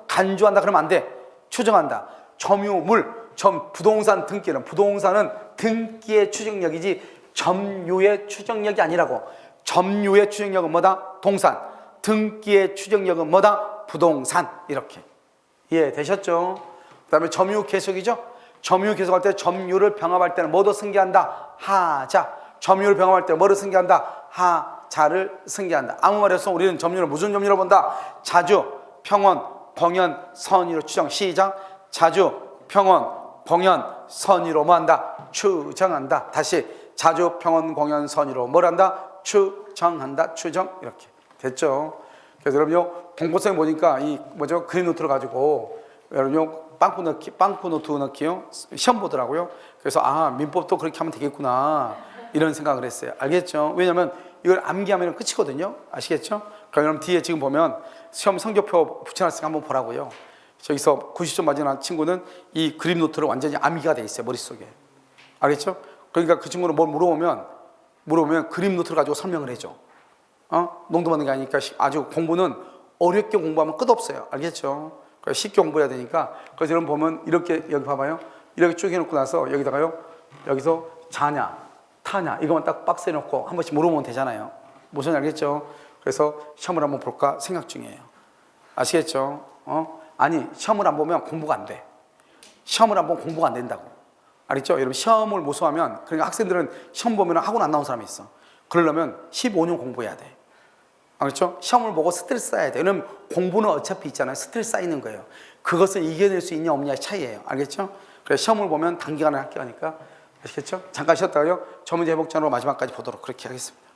간주한다 그러면 안 돼. 추정한다. 부동산 등기는, 부동산은 등기의 추정력이지 점유의 추정력이 아니라고. 점유의 추정력은 뭐다? 동산. 등기의 추정력은 뭐다? 부동산. 이렇게. 이해되셨죠? 그 다음에 점유 계속이죠? 점유 계속할 때 점유를 병합할 때는 뭐도 승계한다? 하자. 점유를 병합할 때 뭐를 승계한다? 하자를 승계한다. 아무 말에서 우리는 점유를 무슨 점유로 본다? 자주, 평온, 공연, 선의로 추정. 시작. 자주, 평온, 공연, 선의로 뭐한다? 추정한다. 다시. 자주, 평온, 공연, 선의로 뭘 한다? 추정한다. 추정. 이렇게. 됐죠? 그래서 여러분요, 공포성에 보니까 이 그린 노트를 가지고 여러분요, 빵꾸 노트 넣기요. 시험 보더라고요. 그래서 아, 민법도 그렇게 하면 되겠구나. 이런 생각을 했어요. 알겠죠? 왜냐면 이걸 암기하면 끝이거든요. 아시겠죠? 그럼 뒤에 지금 보면 시험 성적표 붙여놨으니까 한번 보라고요. 저기서 90점 맞은 친구는 이 그림 노트를 완전히 암기가 돼 있어요. 머릿속에. 알겠죠? 그러니까 그 친구는 뭘 물어보면 그림 노트를 가지고 설명을 해줘. 농담하는 게 아니니까 아주 공부는 어렵게 공부하면 끝없어요. 알겠죠? 그러니까 쉽게 공부해야 되니까. 그래서 여러분 보면 이렇게 여기 봐봐요. 이렇게 쭉 해놓고 나서 여기다가요. 여기서 자냐, 타냐 이것만 딱 박스에 놓고 한 번씩 물어보면 되잖아요. 무슨 알겠죠? 그래서 시험을 한번 볼까 생각 중이에요. 아시겠죠? 아니 시험을 안 보면 공부가 안 돼. 시험을 안 보면 공부가 안 된다고. 알겠죠? 여러분 시험을 모수하면 그러니까 학생들은 시험 보면 학원 안 나온 사람이 있어. 그러려면 15년 공부해야 돼. 알겠죠? 시험을 보고 스트레스 쌓아야 돼. 왜냐면 공부는 어차피 있잖아요. 스트레스 쌓이는 거예요. 그것을 이겨낼 수 있냐 없냐의 차이예요. 알겠죠? 그래서 시험을 보면 단기간에 합격하니까. 아시겠죠? 잠깐 쉬었다가요. 저 문제 해복장으로 마지막까지 보도록 그렇게 하겠습니다.